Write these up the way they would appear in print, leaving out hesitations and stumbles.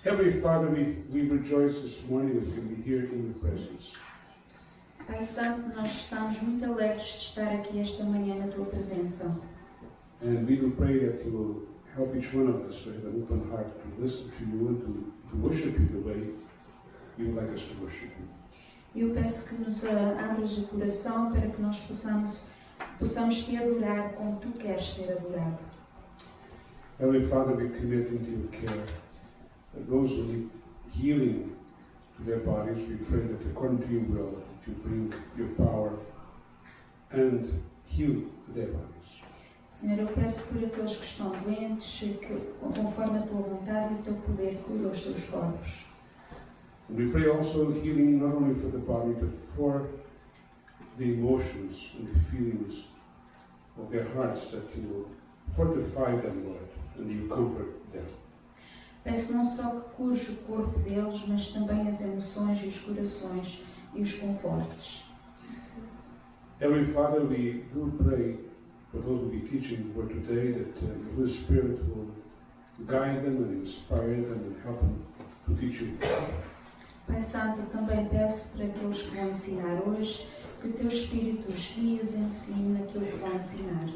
Heavenly Father, we rejoice this morning that we can be here in your presence. Pai Santo, nós estamos muito alegres de estar aqui esta manhã na tua presença. And we will pray that you will help each one of us to have an open heart to listen to you and to worship you the way you would like us to worship you. Eu peço que nos abras o coração para que nós possamos te adorar como tu queres ser adorado. Heavenly Father, we commit into your care those who need healing to their bodies. We pray that according to your will, that you bring your power and heal their bodies. Senhor, eu peço por aqueles que estão doentes, que conforme a tua vontade e o teu poder cura os seus corpos. And we pray also healing not only for the body, but for the emotions and the feelings of their hearts, that you will fortify them, Lord, and you comfort them. Peço não só que cures o corpo deles, mas também as emoções e os corações e os confortes. Heavenly Father, we do pray for those who will be teaching the word today, that the Holy Spirit will guide them and inspire them and help them to teach you. Pai Santo, eu também peço para aqueles que vão ensinar hoje, que o teu Espírito os guie e os ensine naquilo que vão ensinar.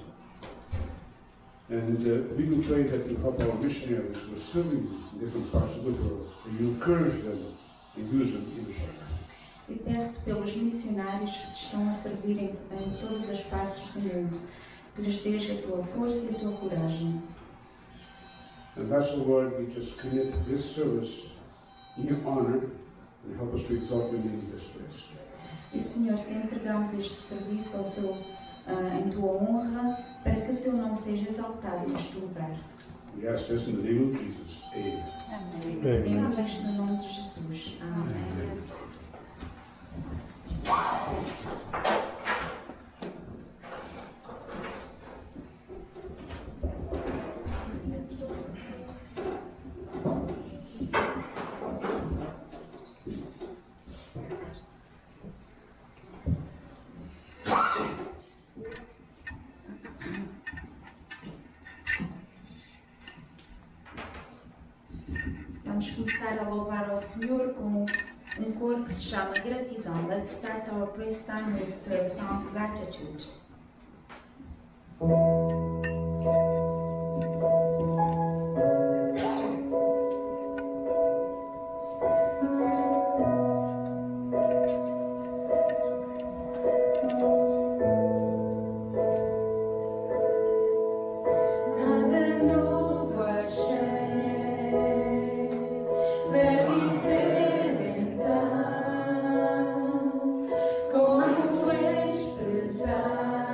And we will pray that you help our missionaries who are serving in different parts of the world, and you encourage them and use them in the work. E peço-te pelos missionários que te estão a servir em todas as partes do mundo, que lhes dês a tua força e a tua coragem. And that's the Lord, we just commit this service in your honor, and help us to exalt your name in this place. E Senhor, te entregamos este serviço em tua honra, para que o teu nome seja exaltado neste lugar. We ask this in the name of Jesus. Amen. Amém. Pedimos isto no nome de Jesus. Amém. Vamos começar a louvar ao Senhor com um coro que se chama Gratidão. Let's start our praise time with the song Gratitude. Como expressar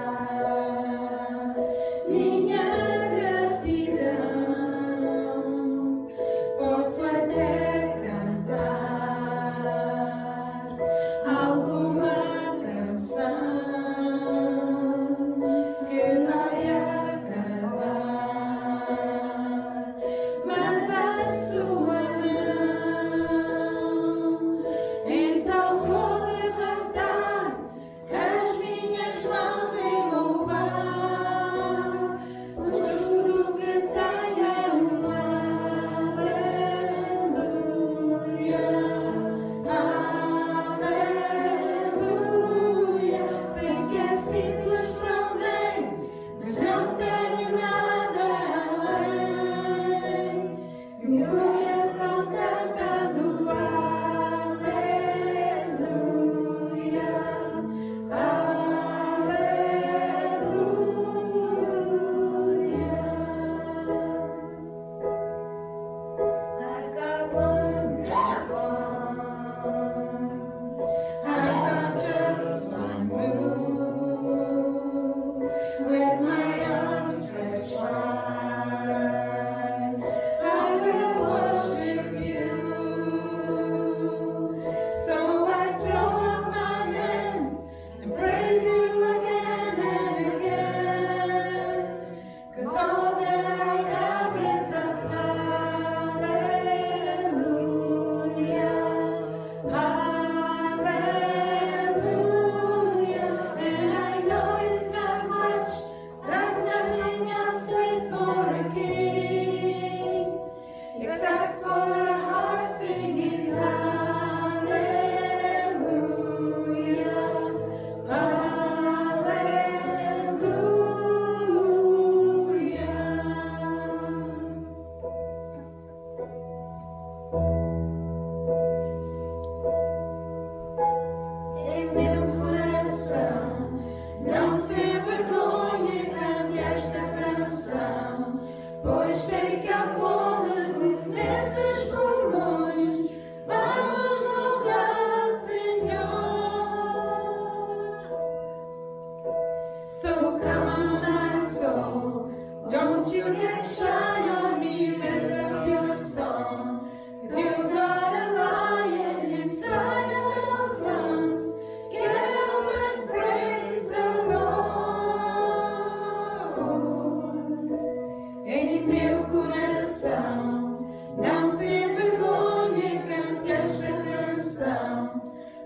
em meu coração. Não se envergonhe, cante esta canção,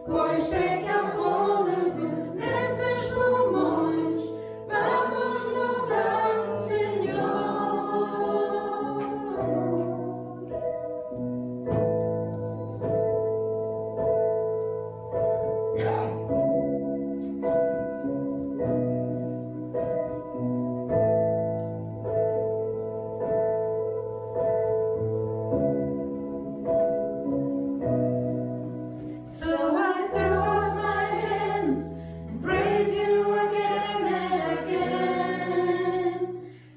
pois tem que há fôlegos nesses pulmões. Vamos louvar o Senhor. So I throw up my hands and praise you again and again,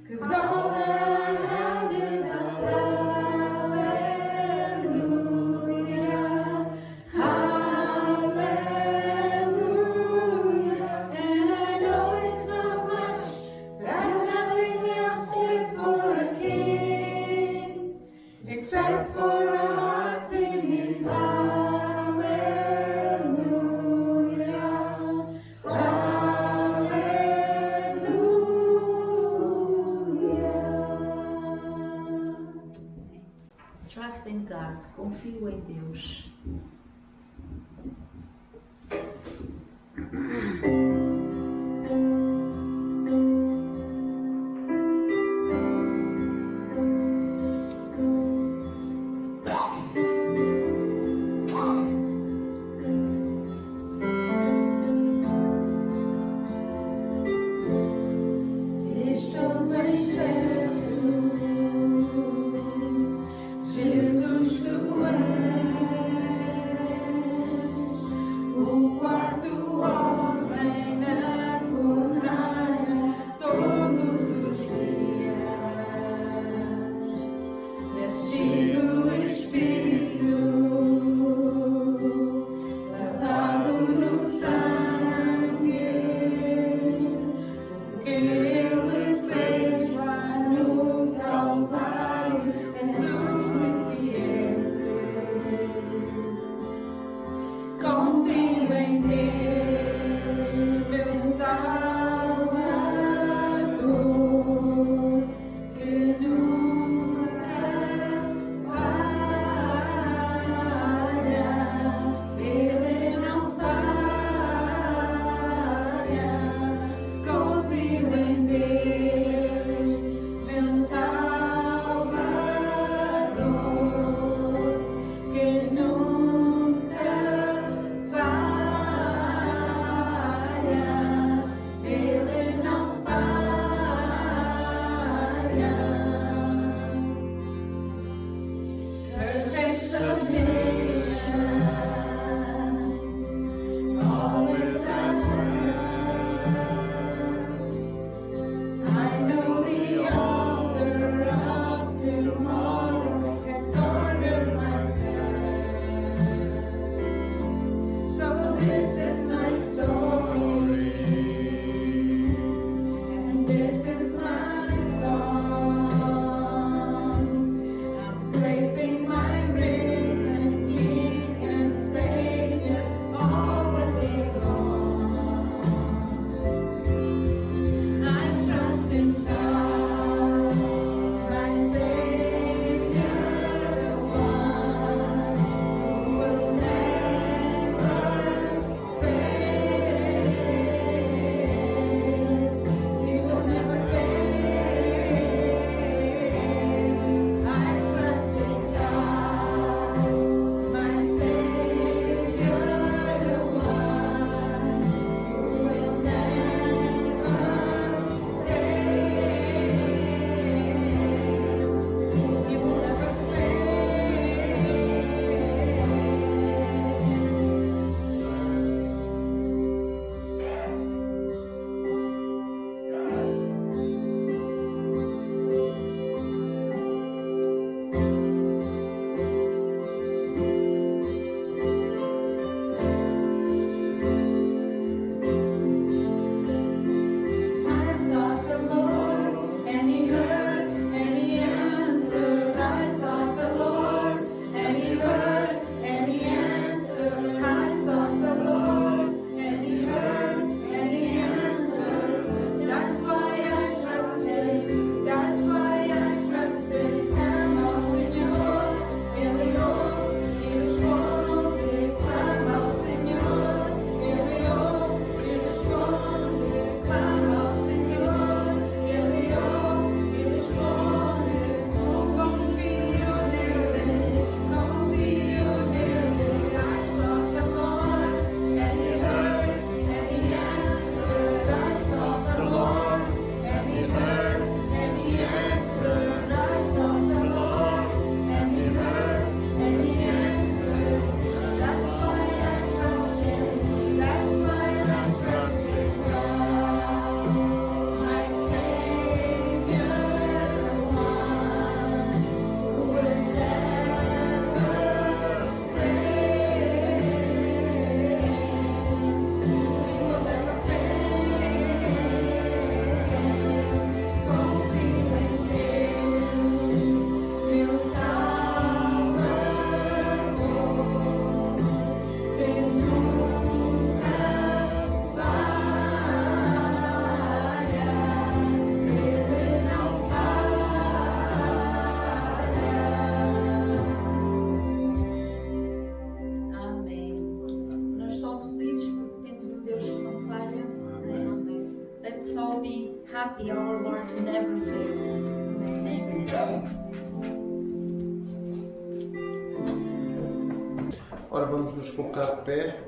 'cause all that I have is a hallelujah, hallelujah. And I know it's not much, but I have nothing else fit for a king, except for a heart singing hallelujah. Trust in God. Confio em Deus. Estou bem certo, Jesus, tu és que never fails. Amen. Ora, vamos nos colocar de pé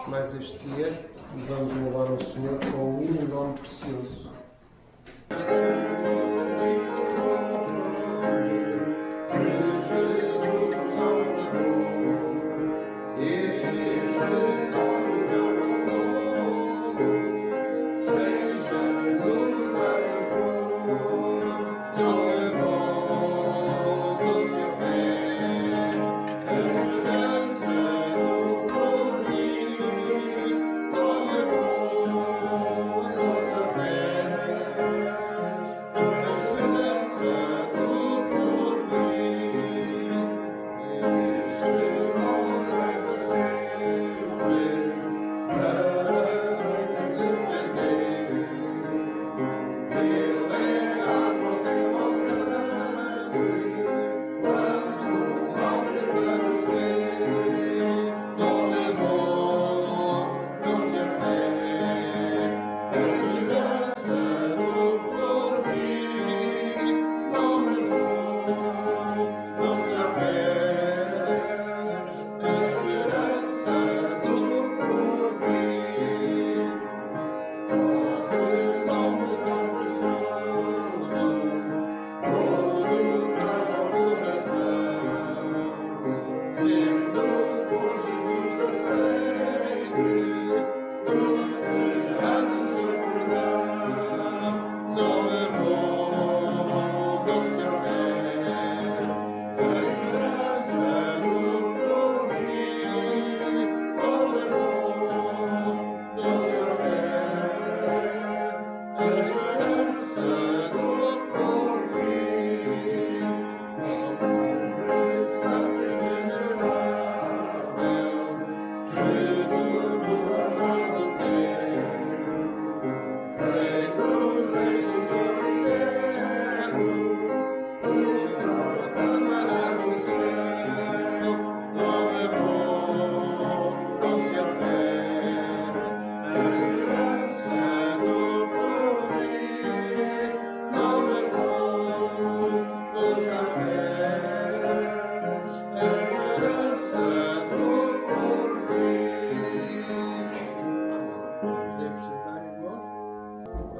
mais este dia e vamos louvar ao Senhor com um nome precioso.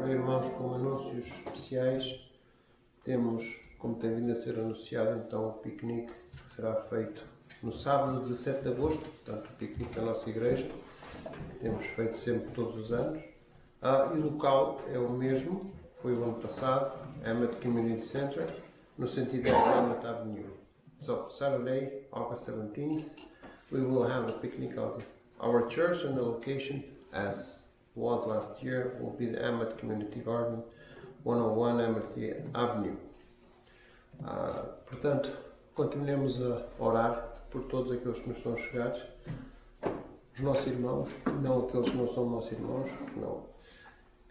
Irmãos, com anúncios especiais, temos, como tem vindo a ser anunciado, então o piquenique que será feito no sábado 17 de agosto, portanto o piquenique da nossa igreja, temos feito sempre todos os anos, e o local é o mesmo, foi o ano passado, Emmet Community Center, no sentido de Emmet Avenue. So, Saturday, August 17th, we will have a picnic out of our church, and the location, as was last year, will be the Emmet Community Garden, 101 Emmet Avenue. Portanto, continuemos a orar por todos aqueles que nos são chegados, os nossos irmãos, não aqueles que não são nossos irmãos,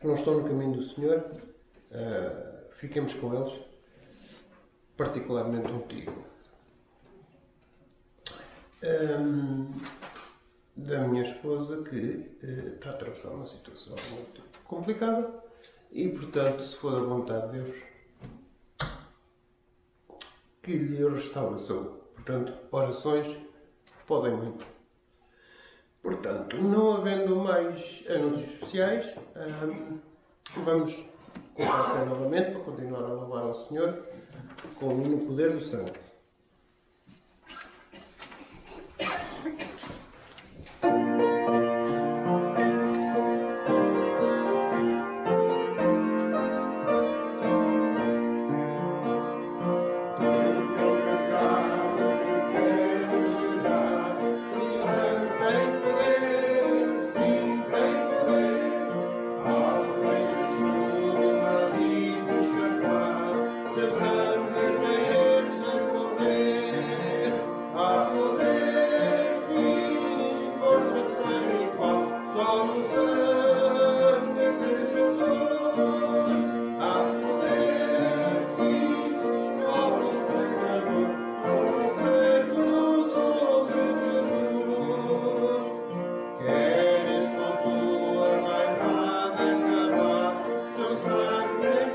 que não estão no caminho do Senhor. Fiquemos com eles, particularmente contigo. Da minha esposa, que está a atravessar uma situação muito complicada e, portanto, se for da vontade de Deus, que lhe restaure a saúde. Portanto, orações podem muito. Portanto, não havendo mais anúncios especiais, vamos colocar novamente para continuar a louvar ao Senhor com o hino Poder do Sangue.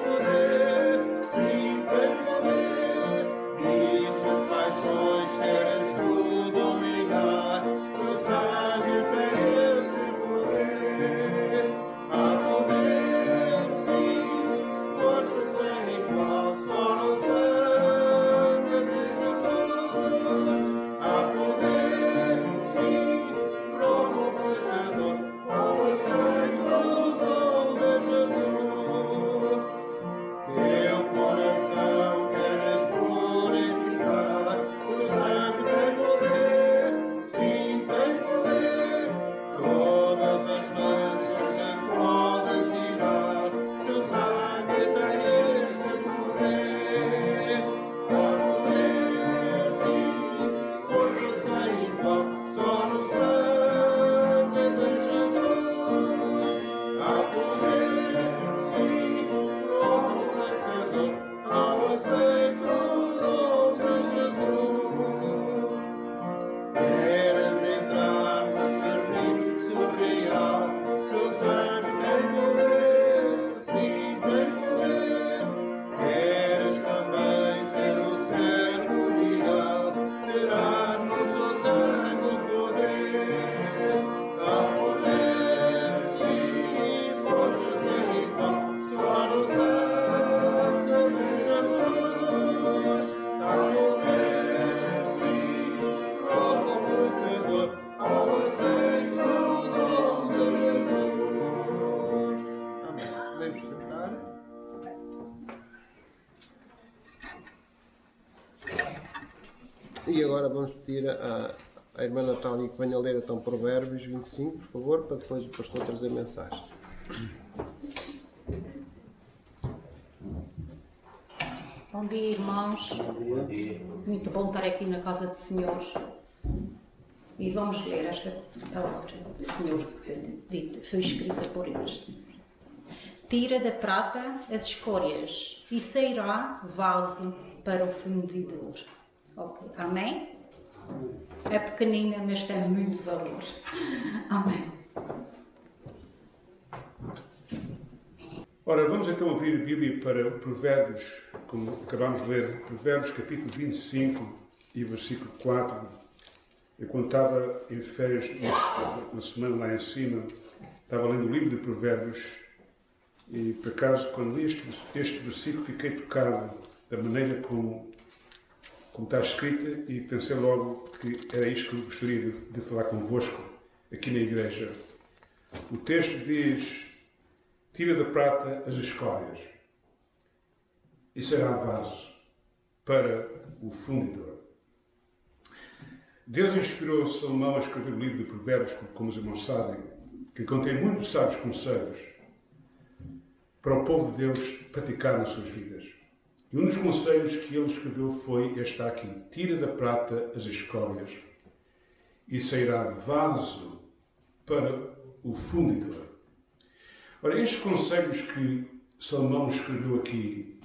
Poder E agora vamos pedir à irmã Natália que venha ler então Provérbios 25, por favor, para depois o pastor trazer mensagem. Bom dia, irmãos. Bom dia. Muito bom estar aqui na casa do Senhor. E vamos ler esta palavra do Senhor que foi escrita por eles. Tira da prata as escórias e sairá vaso para o fundidor. Ok. Amém? É pequenina, mas tem muito valor. Amém. Ora, vamos então abrir a Bíblia para Provérbios, como acabámos de ler, Provérbios capítulo 25 e versículo 4. Eu quando estava em férias, uma semana lá em cima, estava lendo o livro de Provérbios e, por acaso, quando li este versículo, fiquei tocado da maneira como está escrita e pensei logo que era isto que eu gostaria de falar convosco aqui na igreja. O texto diz: tira da prata as escórias e será vaso para o fundidor. Deus inspirou Salomão a escrever o livro de Provérbios, como os irmãos sabem, que contém muitos sábios conselhos para o povo de Deus praticar nas suas vidas. E um dos conselhos que ele escreveu foi este aqui: tira da prata as escórias e sairá vaso para o fundidor. Ora, estes conselhos que Salomão escreveu aqui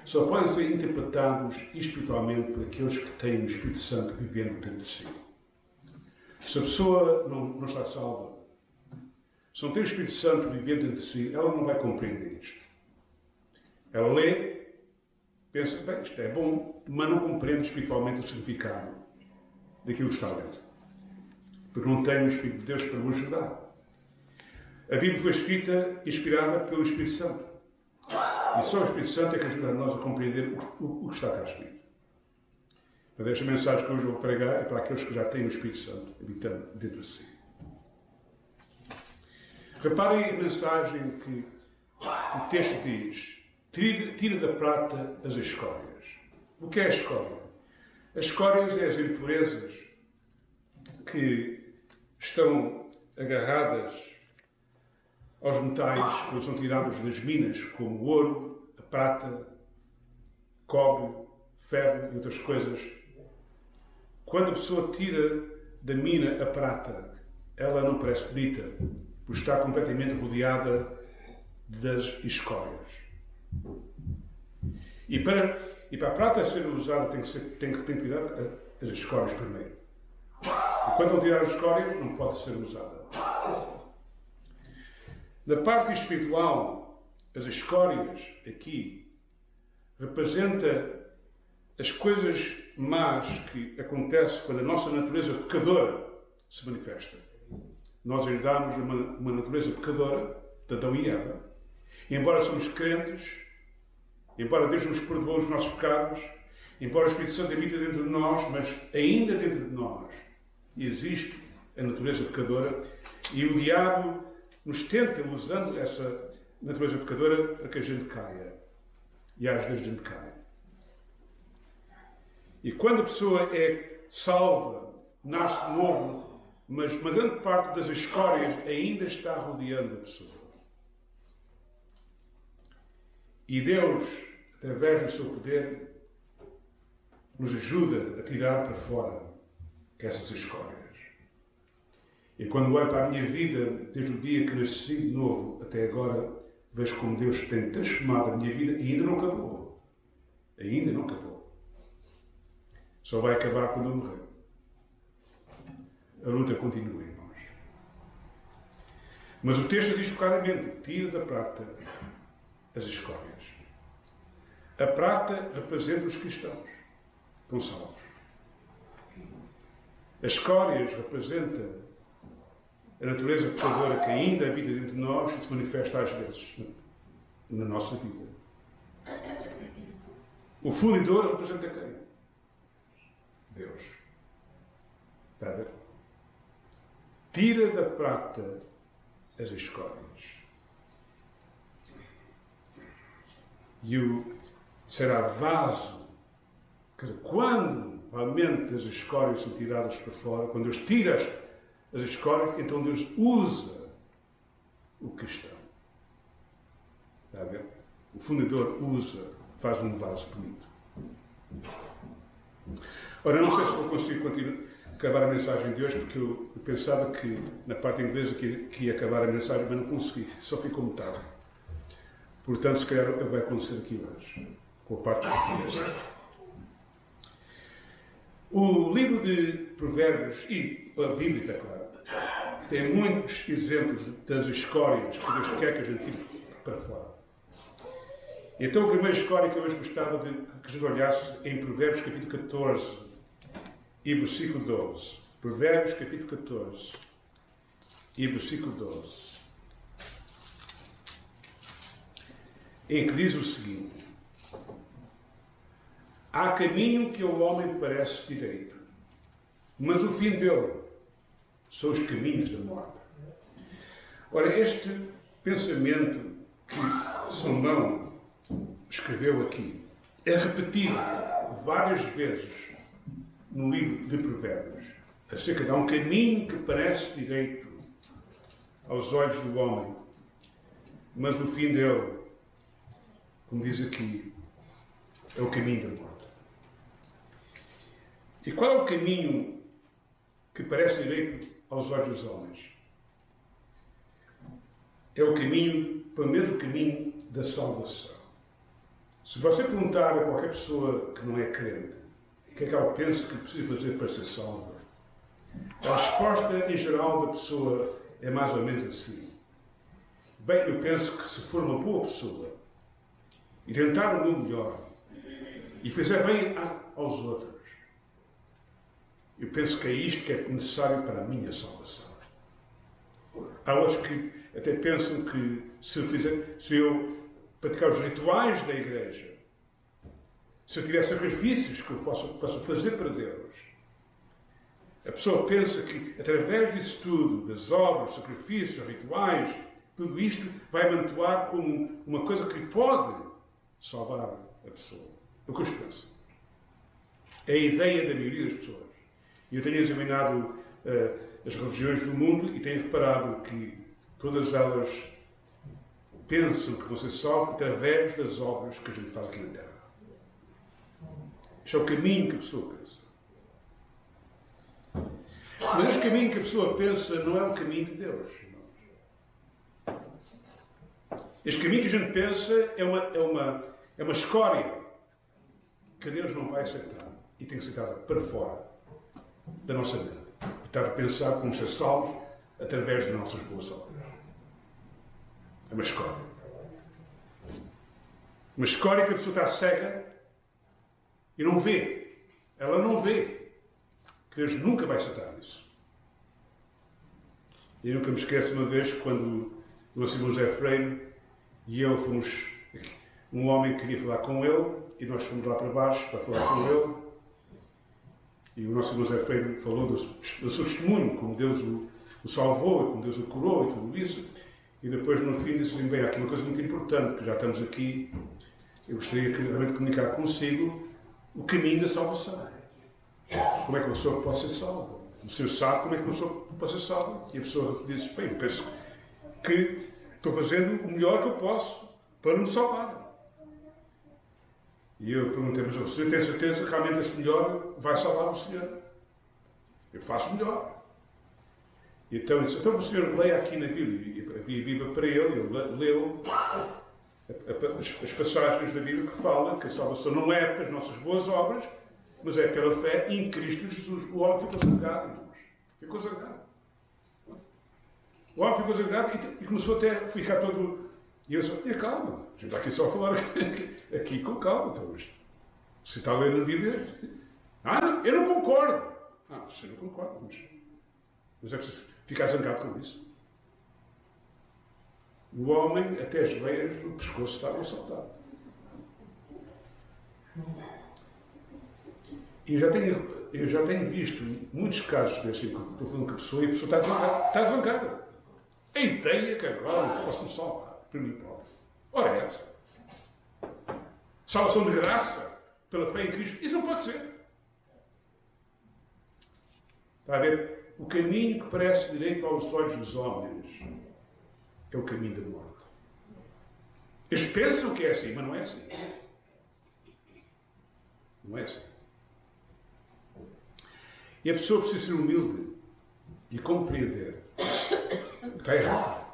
só podem ser interpretados espiritualmente por aqueles que têm o Espírito Santo vivendo dentro de si. Se a pessoa não está salva, se não tem o Espírito Santo vivendo dentro de si, ela não vai compreender isto. Ela lê, pensa, bem, isto é bom, mas não compreende espiritualmente o significado daquilo que está lendo. Porque não tem o Espírito de Deus para o ajudar. A Bíblia foi escrita e inspirada pelo Espírito Santo. E só o Espírito Santo é que ajuda a nós a compreender o que está cá escrito. Mas esta mensagem que hoje eu vou pregar é para aqueles que já têm o Espírito Santo habitando dentro de si. Reparem a mensagem que o texto diz: tira da prata as escórias. O que é a escória? As escórias é as impurezas que estão agarradas aos metais que são tirados das minas, como o ouro, a prata, cobre, ferro e outras coisas. Quando a pessoa tira da mina a prata, ela não parece bonita, porque está completamente rodeada das escórias. E para a prata ser usada tem que tirar as escórias primeiro. E quando não tirar as escórias, não pode ser usada. Na parte espiritual, as escórias aqui representa as coisas más que acontecem quando a nossa natureza pecadora se manifesta. Nós herdámos uma natureza pecadora de Adão e Eva. E embora somos crentes, embora Deus nos perdoe os nossos pecados, embora o Espírito Santo habite dentro de nós, mas ainda dentro de nós existe a natureza pecadora e o diabo nos tenta, usando essa natureza pecadora, para que a gente caia. E às vezes a gente cai. E quando a pessoa é salva, nasce de novo, mas uma grande parte das escórias ainda está rodeando a pessoa. E Deus, através do seu poder, nos ajuda a tirar para fora essas escórias. E quando olho para a minha vida, desde o dia que nasci de novo até agora, vejo como Deus tem transformado a minha vida e ainda não acabou. Ainda não acabou. Só vai acabar quando eu morrer. A luta continua, irmãos. Mas o texto diz claramente: tira da prata as escórias. A prata representa os cristãos, estão salvos. As escórias representam a natureza pecadora que ainda habita dentro de nós e se manifesta às vezes na nossa vida. O fundidor representa quem? Deus. Está a ver? Tira da prata as escórias. E será vaso. Quando realmente as escórias são tiradas para fora, quando Deus tira as escórias, então Deus usa o cristão. Está a ver? O fundador faz um vaso bonito. Ora, não sei se vou conseguir acabar a mensagem de hoje, porque eu pensava que na parte inglesa que ia acabar a mensagem, mas não consegui, só ficou metade. Portanto, se calhar vai acontecer aqui hoje, com a parte portuguesa. O livro de Provérbios e a Bíblia, é claro, tem muitos exemplos das escórias que Deus quer que a gente tire para fora. Então, a primeira escória que eu hoje gostava de que a gente olhasse em Provérbios capítulo 14 e versículo 12. Provérbios capítulo 14 e versículo 12. Em que diz o seguinte: há caminho que ao homem parece direito, mas o fim dele são os caminhos da morte. Ora, este pensamento que Salomão escreveu aqui é repetido várias vezes no livro de Provérbios, acerca de um caminho que parece direito aos olhos do homem, mas o fim dele, como diz aqui, é o caminho da morte. E qual é o caminho que parece direito aos olhos dos homens? É o caminho, pelo menos o caminho da salvação. Se você perguntar a qualquer pessoa que não é crente, o que é que ela pensa que precisa fazer para ser salva, a resposta em geral da pessoa é mais ou menos assim: bem, eu penso que se for uma boa pessoa e tentar o meu melhor e fizer bem aos outros, eu penso que é isto que é necessário para a minha salvação. Há outros que até pensam que se eu praticar os rituais da igreja, se eu tiver sacrifícios que eu posso fazer para Deus, a pessoa pensa que através disso tudo, das obras, sacrifícios, rituais, tudo isto vai mantuar como uma coisa que pode salvar a pessoa. É o que eu penso. É a ideia da maioria das pessoas. Eu tenho examinado as religiões do mundo e tenho reparado que todas elas pensam que vão ser salvos através das obras que a gente faz aqui na Terra. Este é o caminho que a pessoa pensa. Mas este caminho que a pessoa pensa não é o caminho de Deus. Este caminho que a gente pensa é uma escória que Deus não vai aceitar e tem que ser aceitada para fora da nossa mente. Estar a pensar como ser salvos através de nossas boas obras. É uma escória. Uma escória que a pessoa está cega e não vê. Ela não vê que Deus nunca vai aceitar isso. E eu nunca me esqueço uma vez quando o nosso irmão José Freire e eu fomos. Um homem queria falar com ele e nós fomos lá para baixo para falar com ele. E o nosso irmão José Freire falou do seu testemunho, como Deus o salvou, como Deus o curou e tudo isso. E depois, no fim, disse-lhe: bem, há aqui uma coisa muito importante, que já estamos aqui, eu gostaria de realmente comunicar consigo o caminho da salvação. Como é que uma pessoa pode ser salva? O Senhor sabe como é que uma pessoa pode ser salva. E a pessoa diz: bem, eu penso que estou fazendo o melhor que eu posso para me salvar. E eu perguntei: mas o senhor tem certeza que realmente esse melhor vai salvar o senhor? Eu faço melhor. E então disse: então o senhor leia aqui na Bíblia. E a Bíblia para ele leu as passagens da Bíblia que falam que a salvação não é pelas nossas boas obras, mas é pela fé em Cristo Jesus. O homem ficou zangado, irmãos. Ficou zangado. O homem ficou zangado e começou até a ficar todo... E eu disse: calma, a gente está aqui só a falar aqui com calma. Então, se está a ler na Bíblia... eu não concordo. Você não concorda, mas é preciso ficar zangado com isso. O homem, até as veias do pescoço estavam a saltar. E eu já tenho visto muitos casos desse, estou falando com a pessoa e a pessoa está zangada. A ideia que agora eu posso me salvar, para mim próprio. Ora, é essa. Salvação de graça, pela fé em Cristo, isso não pode ser. Está a ver? O caminho que parece direito aos olhos dos homens é o caminho da morte. Eles pensam que é assim, mas não é assim. Não é assim. E a pessoa precisa ser humilde e compreender que está errado.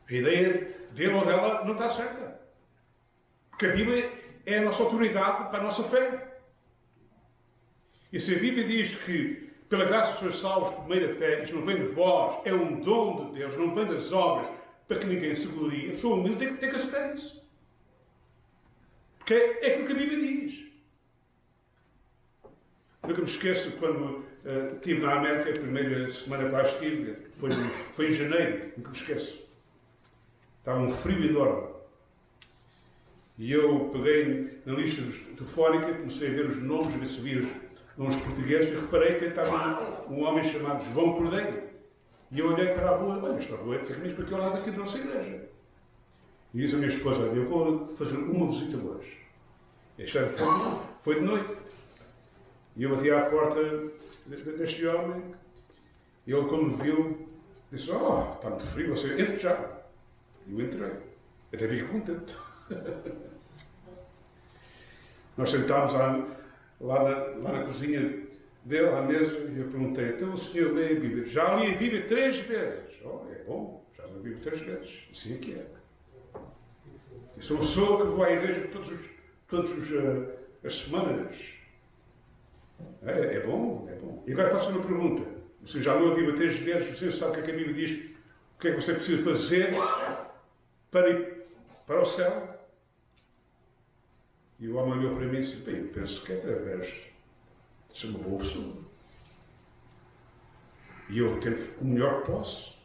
A ideia dele ou dela não está certa. Porque a Bíblia é a nossa autoridade para a nossa fé. E se a Bíblia diz que, pela graça sois salvos por meio da fé, isto não vem de vós, é um dom de Deus, não vem das obras, para que ninguém se glorie, a pessoa humilde tem que aceitar isso. Porque é aquilo que a Bíblia diz. Nunca me esqueço quando estive na América, a primeira semana que lá estive, foi em janeiro, nunca me esqueço. Estava um frio enorme. E eu peguei na lista telefónica, comecei a ver os nomes, ver se havia os nomes portugueses, e reparei que estava um homem chamado João Cordeiro. E eu olhei para a rua, olha, esta rua fica mesmo para aquele lado aqui da nossa igreja. E diz a minha esposa, olha, eu vou fazer uma visita hoje. Este ano foi de noite. E eu bati à porta deste homem, e ele, como me viu, disse, está muito frio, você entra já. E eu entrei. Até fiquei contente. Nós sentámos lá na cozinha dele, à mesa, e eu perguntei, então o senhor lê a Bíblia? Já li a Bíblia 3 vezes. É bom, já li a Bíblia 3 vezes. Assim é que é. Eu sou uma pessoa que vai à igreja todas as semanas. É bom, é bom. E agora faço uma pergunta. Você já leu a Bíblia 3 vezes, você sabe o que é que a Bíblia diz? O que é que você precisa fazer para ir para o céu? E o homem olhou para mim e disse, bem, eu penso que é através de ser uma boa pessoa. E eu tento o melhor que posso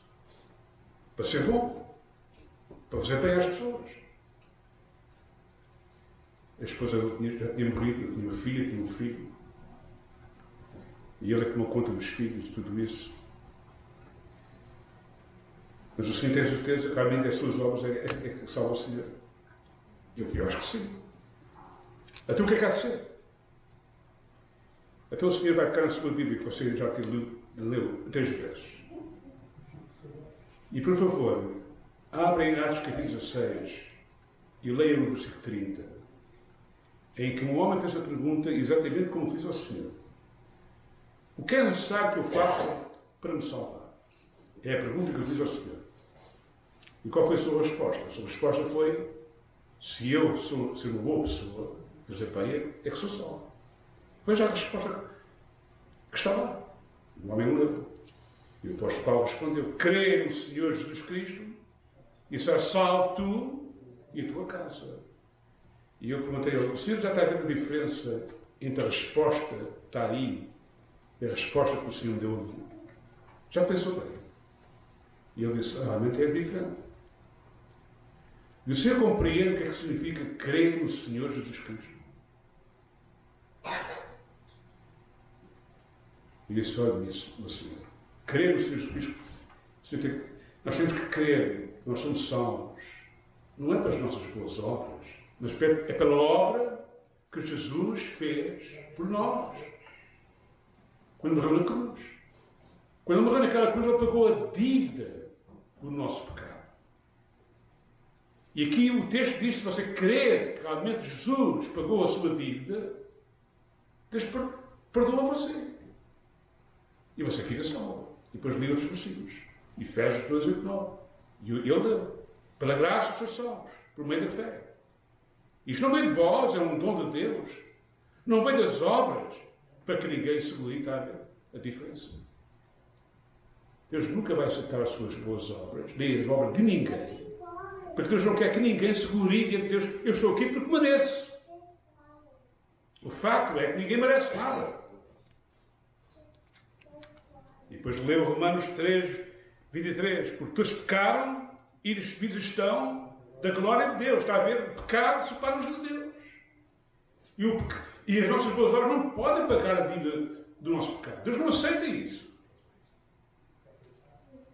para ser bom, para fazer bem às pessoas. A esposa já tinha morrido, eu tinha uma filha, tinha um filho. E ele é que tomou conta dos filhos e tudo isso. Mas o Senhor tem certeza que realmente as suas obras é que salva o Senhor. Eu acho que sim. Então o que é que há de ser? Então o Senhor vai ficar na sua Bíblia, que você já leu 3 vezes. E por favor, abrem Atos capítulo 16 e leiam o versículo 30, em que um homem fez a pergunta exatamente como fiz ao Senhor. O que é necessário que eu faça para me salvar? É a pergunta que eu fiz ao Senhor. E qual foi a sua resposta? A sua resposta foi, se eu sou ser uma boa pessoa, fazer bem, é que sou salvo. Veja a resposta que está lá. O homem leu. E o apóstolo Paulo respondeu, crê no Senhor Jesus Cristo e serás salvo tu e a tua casa. E eu perguntei ao Senhor, já está a ver a diferença entre a resposta que está aí e a resposta que o Senhor deu? Já pensou bem? E ele disse, realmente é diferente. E o Senhor compreende o que é que significa crer no Senhor Jesus Cristo? E disse, olha, meu Senhor, crer no Senhor Jesus Cristo, nós temos que crer que nós somos salvos. Não é pelas nossas boas obras, mas é pela obra que Jesus fez por nós. Quando morreu na cruz. Quando morreu naquela cruz, ele pagou a dívida do nosso pecado. E aqui o texto diz, se você crer que realmente Jesus pagou a sua dívida, Deus perdoa você. E você fica salvo. E depois li outros versículos. Efésios 2, 8, 9. E ele deu. Pela graça sois salvos, por meio da fé. Isto não vem de vós, é um dom de Deus. Não vem das obras, para que ninguém se glorie. Está a ver a diferença? Deus nunca vai aceitar as suas boas obras, nem as obras de ninguém. Porque Deus não quer que ninguém se glorie diante de Deus. Eu estou aqui porque mereço. O facto é que ninguém merece nada. E depois leu Romanos 3, 23. Porque todos pecaram e despidos estão da glória de Deus. Está a ver? O pecado separa-nos de Deus. E as nossas boas obras não podem pagar a dívida do nosso pecado. Deus não aceita isso.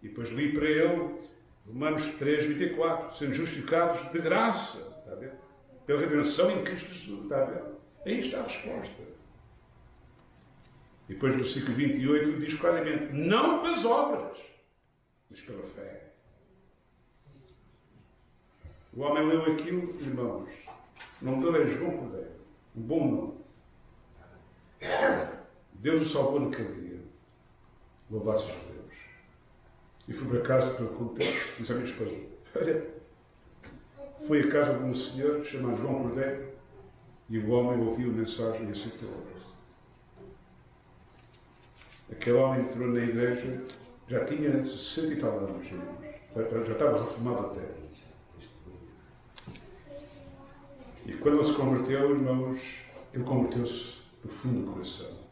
E depois li para ele Romanos 3, 24. Sendo justificados de graça. Está a ver? Pela redenção em Cristo Jesus. Está a ver? Aí está a resposta. E depois no versículo 28 diz claramente, não pelas obras, mas pela fé. O homem leu aquilo, irmãos, o nome dele é João Cordeiro, um bom nome. Deus o salvou naquele dia. Louvado seja Deus. E fui para casa para contar, disse à minha esposa, olha, foi a casa de um senhor chamado João Cordeiro e o homem ouviu a mensagem e aceitou. Aquele homem entrou na igreja, já tinha 60 e tal anos, já estava reformado até. E quando ele se converteu, irmãos, ele converteu-se do fundo do coração.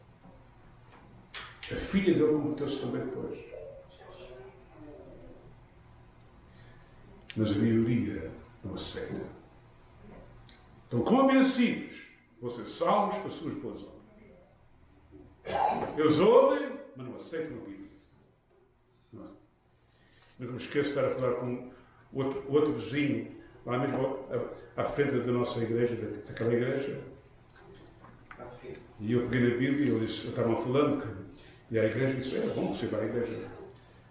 A filha dele converteu-se também depois. Mas a maioria não aceita. Estão convencidos, vão ser salvos para as suas boas obras. Eles ouvem, mas não aceitam a Bíblia. Não. Mas não me esqueço de estar a falar com outro vizinho, lá mesmo à frente da nossa igreja, daquela igreja. E eu peguei na Bíblia e eles estavam falando, e a igreja disse, é bom você vai à igreja.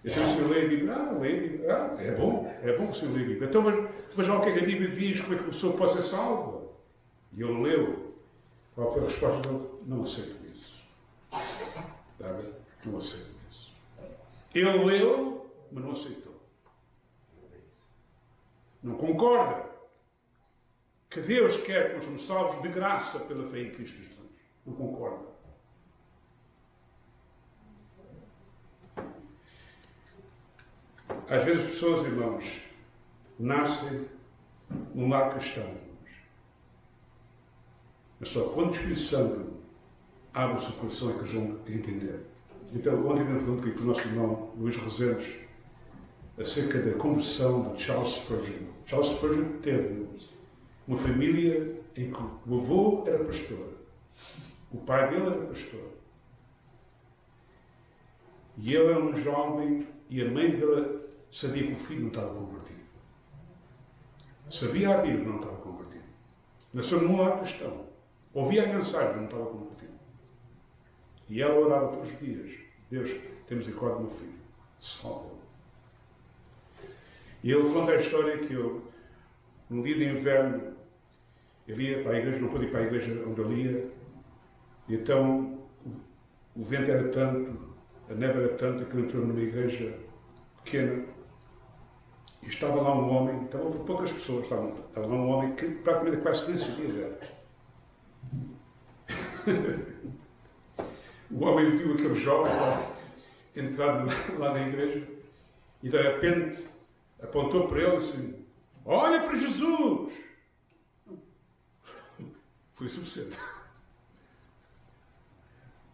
Então o senhor lê a Bíblia, lê a Bíblia, é bom você ler a Bíblia. Então, mas o que é que a Bíblia diz, como é que a pessoa pode ser salva? E ele leu. Qual foi a resposta dele? Não aceito isso. Está a ver? Não aceito isso. Ele leu, mas não aceitou. Não concorda que Deus quer que nós somos salvos de graça pela fé em Cristo Jesus. Não concorda. Às vezes as pessoas, irmãos, nascem num lar cristão, irmãos. Mas só quando o Espírito Santo abre o seu coração é que eles vão entender. Então, ontem eu falei com o nosso irmão Luís Rezenos acerca da conversão de Charles Spurgeon. Charles Spurgeon teve uma família em que o avô era pastor, o pai dele era pastor, e ele era um jovem e a mãe dele sabia que o filho não estava convertido. Sabia a Bíblia, mas não estava convertido. Nasceu num lar cristão. Ouvia a mensagem, mas não estava convertido. E ela orava todos os dias. Deus, tem misericórdia do meu filho. Salva-o. E ele conta a história que eu, num dia de inverno, ele ia para a igreja, não pôde ir para a igreja onde ele ia. E então, o vento era tanto, a neve era tanta, que ele entrou numa igreja pequena. E estava lá um homem, estavam poucas pessoas, estava lá um homem que praticamente quase 15 dias era. O homem viu aquele jovem entrar lá na igreja e de repente apontou para ele e disse: olha para Jesus! Foi suficiente.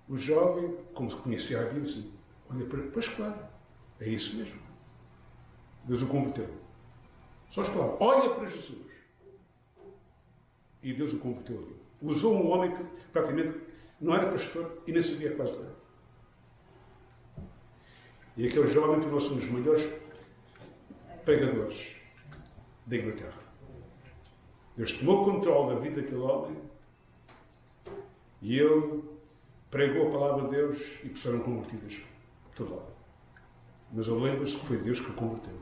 O jovem, como conhecia a Bíblia, disse: olha para ele, pois claro, é isso mesmo. Deus o converteu. Só as palavras, olha para Jesus. E Deus o converteu ali. Usou um homem que praticamente não era pastor e nem sabia quase nada. E aquele jovem tornou-se um dos melhores pregadores da Inglaterra. Deus tomou o controle da vida daquele homem e ele pregou a palavra de Deus e pessoas eram convertidas por todo lado. Mas eu lembro-se que foi Deus que o converteu.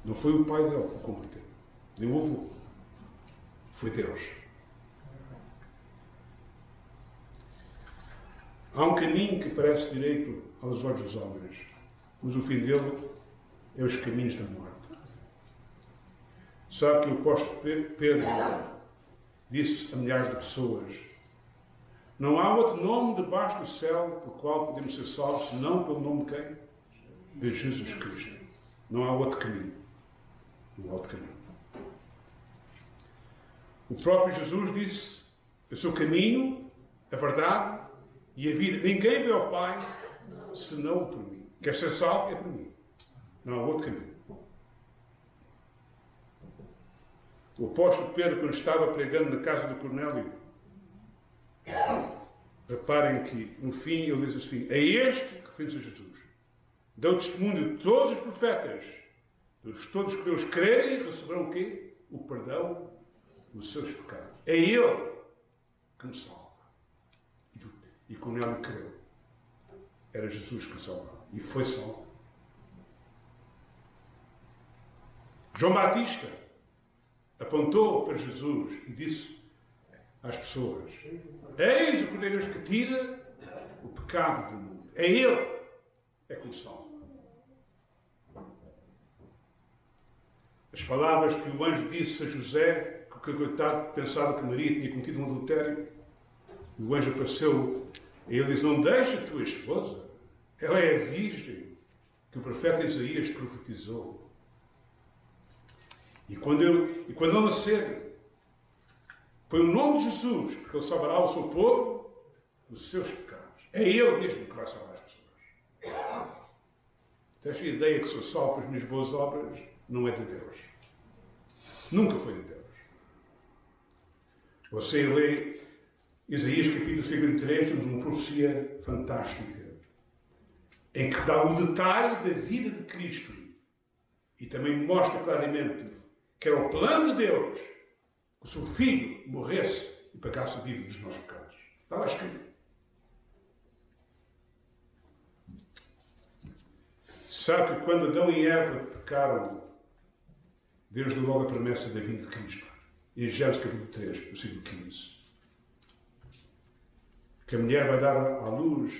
Não foi o pai dele que o converteu, nem o avô. Foi Deus. Há um caminho que parece direito aos olhos dos homens, mas o fim dele é os caminhos da morte. Sabe que o apóstolo Pedro disse a milhares de pessoas: não há outro nome debaixo do céu por qual podemos ser salvos, senão pelo nome de quem? De Jesus Cristo. Não há outro caminho. Não há outro caminho. O próprio Jesus disse: eu sou o caminho, a verdade e a vida. Ninguém vê ao Pai senão por mim. Quer ser salvo? É por mim. Não há outro caminho. O apóstolo Pedro, quando estava pregando na casa de Cornélio, reparem que, no fim, ele diz assim: é este que fez a Jesus. Deu testemunho de todos os profetas, de todos que eles crerem, receberão o quê? O perdão dos seus pecados. É Ele que me salva. E Cornélio creu. Era Jesus que o salvava. E foi salvo. João Batista apontou para Jesus e disse às pessoas: eis o Cordeiro de Deus que tira o pecado do mundo. É Ele que o salva. As palavras que o anjo disse a José, que o coitado pensava que Maria tinha cometido um adultério, o anjo apareceu e ele diz: não deixa a tua esposa, ela é a virgem que o profeta Isaías profetizou. E quando ele nascer, põe o nome de Jesus, porque ele salvará o seu povo dos seus pecados. É Ele mesmo que vai salvar as pessoas. Esta ideia que sou salvo pelas minhas boas obras não é de Deus. Nunca foi de Deus. Você lê Isaías capítulo 53, temos uma profecia fantástica, em que dá o detalhe da vida de Cristo e também mostra claramente que era o plano de Deus que o seu Filho morresse e pagasse a vida dos nossos pecados. Está lá escrito. Sabe que quando Adão e Eva pecaram, Deus deu logo a promessa da vinda de Cristo. Em Gênesis capítulo 3, versículo 15. Que a mulher vai dar à luz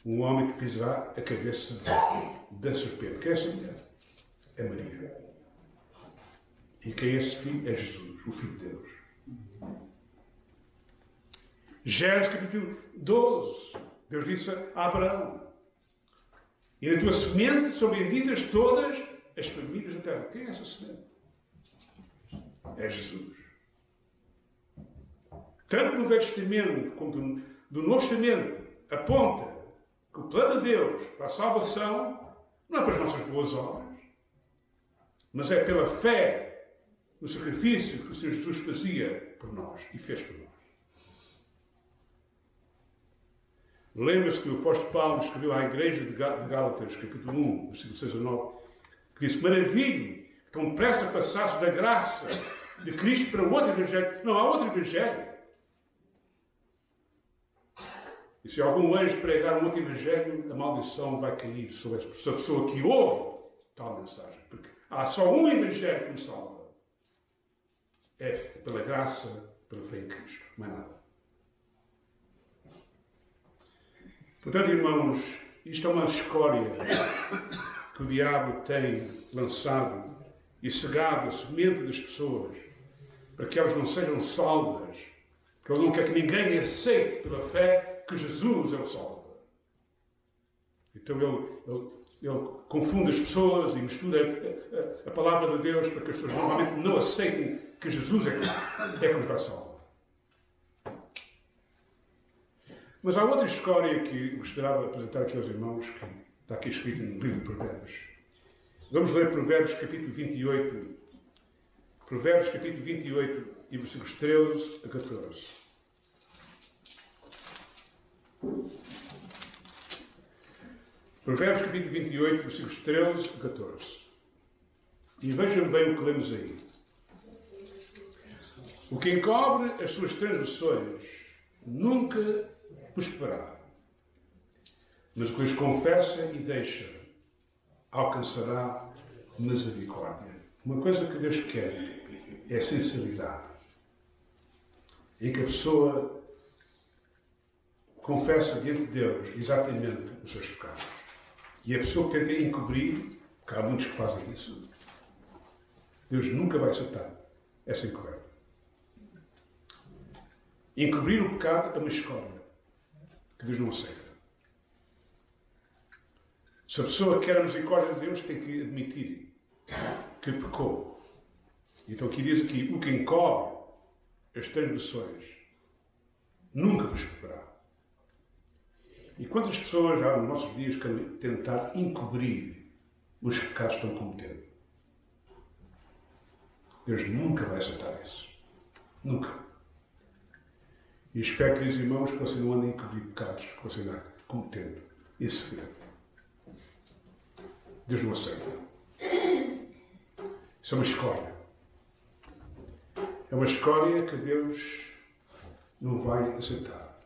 um homem que pisará a cabeça da serpente. Quem é essa mulher? É Maria. E quem é esse filho? É Jesus, o Filho de Deus. Gênesis capítulo 12. Deus disse a Abraão: e na tua semente são benditas todas as famílias da terra. Quem é essa semente? É Jesus. Tanto no Velho Testamento como do Novo Testamento aponta que o plano de Deus para a salvação não é para as nossas boas obras, mas é pela fé no sacrifício que o Senhor Jesus fazia por nós e fez por nós. Lembra-se que o apóstolo Paulo escreveu à igreja de Gálatas, capítulo 1, versículo 6 a 9, que disse: maravilho, tão depressa passasse da graça de Cristo para outro evangelho. Não há outro evangelho. E se algum anjo pregar um outro evangelho, a maldição vai cair sobre a pessoa que ouve tal mensagem. Porque há só um evangelho que me salva. É pela graça, pela fé em Cristo. Mais nada. Portanto, irmãos, isto é uma escória que o diabo tem lançado e cegado a semente das pessoas para que elas não sejam salvas, porque ele não quer que ninguém aceite pela fé que Jesus é o Salvador. Então ele confunde as pessoas e mistura a palavra de Deus para que as pessoas normalmente não aceitem que Jesus é que nos vai salvar. Mas há outra história que gostaria de apresentar aqui aos irmãos, que está aqui escrito no livro de Provérbios. Vamos ler Provérbios capítulo 28. Provérbios capítulo 28 e versículos 13 a 14. Provérbios capítulo 28, versículos 13 a 14. E vejam bem o que lemos aí. O que encobre as suas transgressões nunca prosperará, mas o que as confessa e deixa alcançará misericórdia. Uma coisa que Deus quer é sinceridade, em que a pessoa confessa diante de Deus exatamente os seus pecados. E a pessoa que tenta encobrir, porque há muitos que fazem isso, Deus nunca vai aceitar essa encoberta. Encobrir o pecado é uma escolha que Deus não aceita. Se a pessoa quer a misericórdia de Deus, tem que admitir que pecou. Então aqui diz aqui, o que encobre as transgressões nunca prosperará. E quantas pessoas já nos nossos dias querem tentar encobrir os pecados que estão cometendo? Deus nunca vai aceitar isso. Nunca. E espero, queridos irmãos, que você não ande a encobrir pecados que você anda cometendo em segredo. Deus não aceita. Isso é uma escória. É uma escória que Deus não vai aceitar.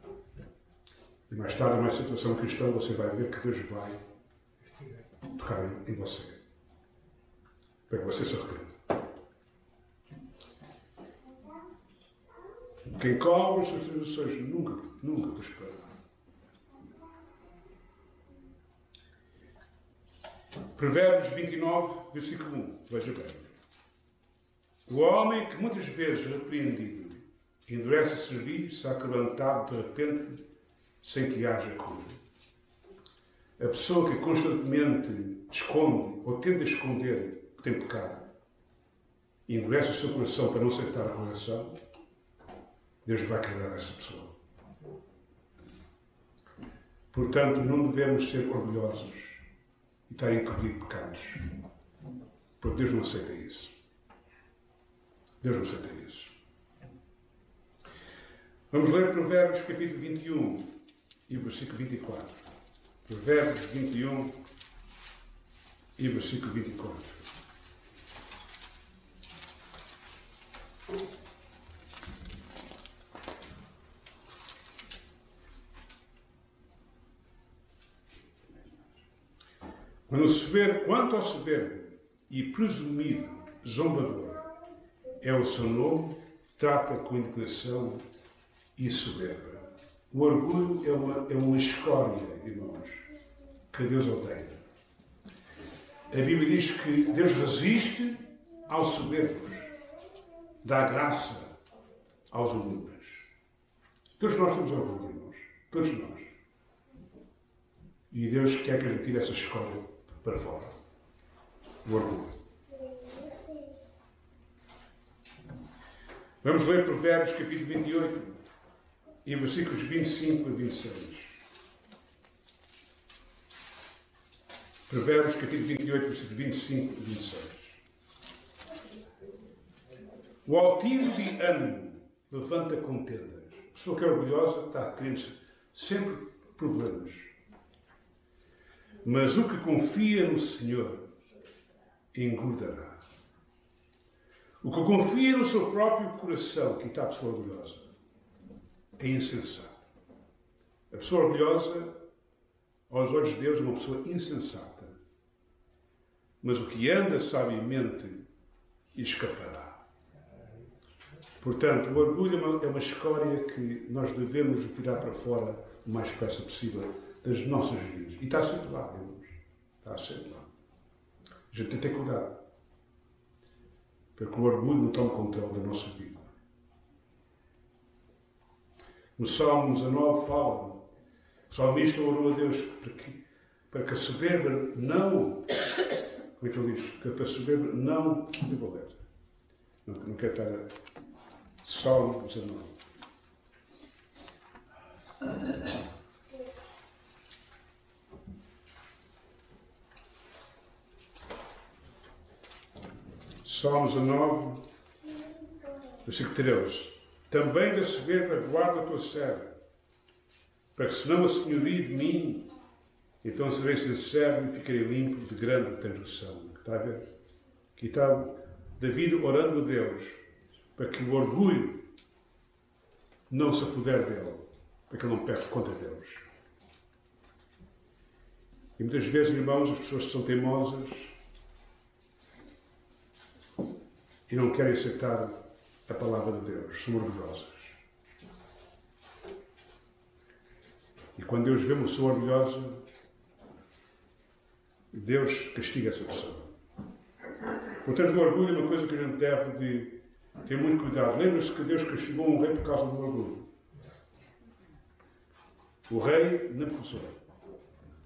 E mais tarde, numa situação cristã, você vai ver que Deus vai tocar em você. Para que você se arrependa. Quem cobre as suas transgressões nunca prosperará. Provérbios 29, versículo 1. Veja bem. O homem que muitas vezes repreendido endurece o serviço será quebrantado de repente sem que haja cura. A pessoa que constantemente esconde ou tenta esconder que tem pecado e endurece o seu coração para não aceitar a correção, Deus vai quebrar essa pessoa. Portanto, não devemos ser orgulhosos e estar a encobrir pecados. Porque Deus não aceita isso. Deus não aceita isso. Vamos ler Provérbios capítulo 21 e o versículo 24. Provérbios 21 e o versículo 24. Quanto ao soberbo e presumido zombador, é o seu nome, trata com indignação e soberba. O orgulho é uma escória, irmãos, que Deus odeia. A Bíblia diz que Deus resiste aos soberbos, dá graça aos humildes. Todos nós temos orgulho, irmãos. Todos nós. E Deus quer que a gente tire essa escória para fora. O orgulho. Vamos ler Provérbios capítulo 28 e versículos 25 a 26. Provérbios capítulo 28, versículos 25 a 26. O altivo de ânimo levanta contendas. A pessoa que é orgulhosa está querendo sempre problemas. Mas o que confia no Senhor engordará. O que confia no seu próprio coração, que está a pessoa orgulhosa, é insensato. A pessoa orgulhosa, aos olhos de Deus, é uma pessoa insensata. Mas o que anda sabiamente escapará. Portanto, o orgulho é uma escória que nós devemos tirar para fora o mais depressa possível das nossas vidas. E está sempre lá, irmãos. Está sempre lá. A gente tem que ter cuidado. Para que o orgulho não tome controle da nossa vida. No Salmo 19 fala, o salmista orou a Deus para que a soberba não, como é que ele diz? Que a soberba não devolver. Não quer estar Salmo 19. Salmo 19, versículo 13. Também da soberba guarda a tua serva, para que se não a senhoria de mim, então serei sincero e ficarei limpo de grande transgressão. Está a ver? Aqui está David orando a Deus, para que o orgulho não se apodere dele, para que ele não peque contra Deus. E muitas vezes, irmãos, as pessoas são teimosas e não querem aceitar a palavra de Deus, são orgulhosas. E quando Deus vê uma pessoa orgulhosa, Deus castiga essa pessoa. Portanto, o orgulho é uma coisa que a gente deve de ter muito cuidado. Lembra-se que Deus castigou um rei por causa do orgulho. O rei Nabucodonosor.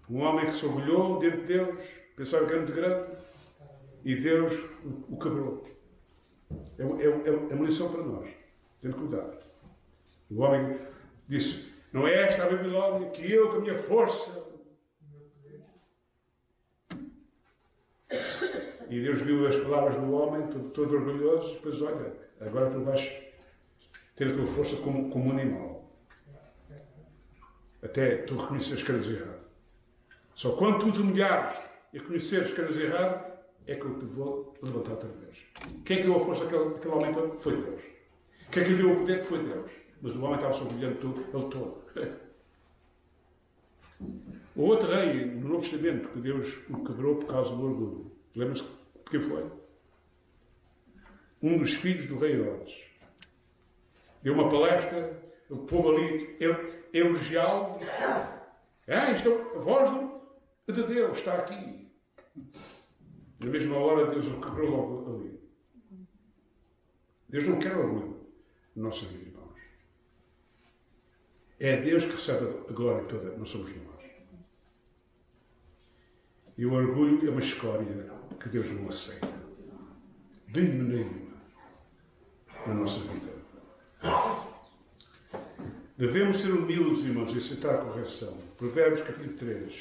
Um homem que se orgulhou diante de Deus, pensava grande de grande, e Deus o quebrou. É uma lição para nós. Tendo cuidado. O homem disse, não é esta a Babilónia, que eu, com a minha força... E Deus viu as palavras do homem, todo orgulhoso, depois olha, agora tu vais ter a tua força como um animal. Até tu reconheceres que eras errado. Só quando tu te humilhares e reconheceres que eras errado, é que eu te vou levantar outra vez. Quem é que deu a força àquele homem todo? Foi Deus. Quem é que lhe deu o poder? Foi Deus. Mas o homem estava se orgulhando tudo, ele todo. O outro rei, no Novo Testamento, que Deus o quebrou por causa do orgulho. Lembra-se de quem foi? Um dos filhos do rei Herodes. Deu uma palestra, o povo ali elogiá-lo. Isto é a voz de Deus, está aqui. Na mesma hora, Deus o quebrou logo ali. Deus não quer orgulho na nossa vida, irmãos. É Deus que recebe a glória toda, não somos nós. E o orgulho é uma escória que Deus não aceita. De maneira nenhuma na nossa vida. Devemos ser humildes, irmãos, e aceitar a correção. Provérbios capítulo 3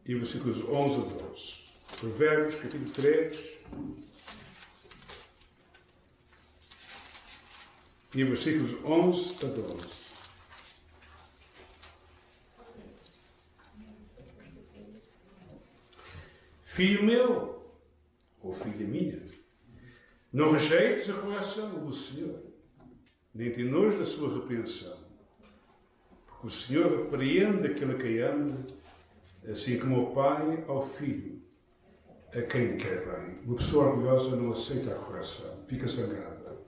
e versículos 11 a 12. Provérbios capítulo 3 e versículos 11 a 12. Filho meu, ou filha minha, não rejeites a correção do Senhor, nem te enojes da sua repreensão. Porque o Senhor repreende aquele a quem ama, assim como o pai ao filho, a quem quer bem. Uma pessoa orgulhosa não aceita a correção, fica zangada.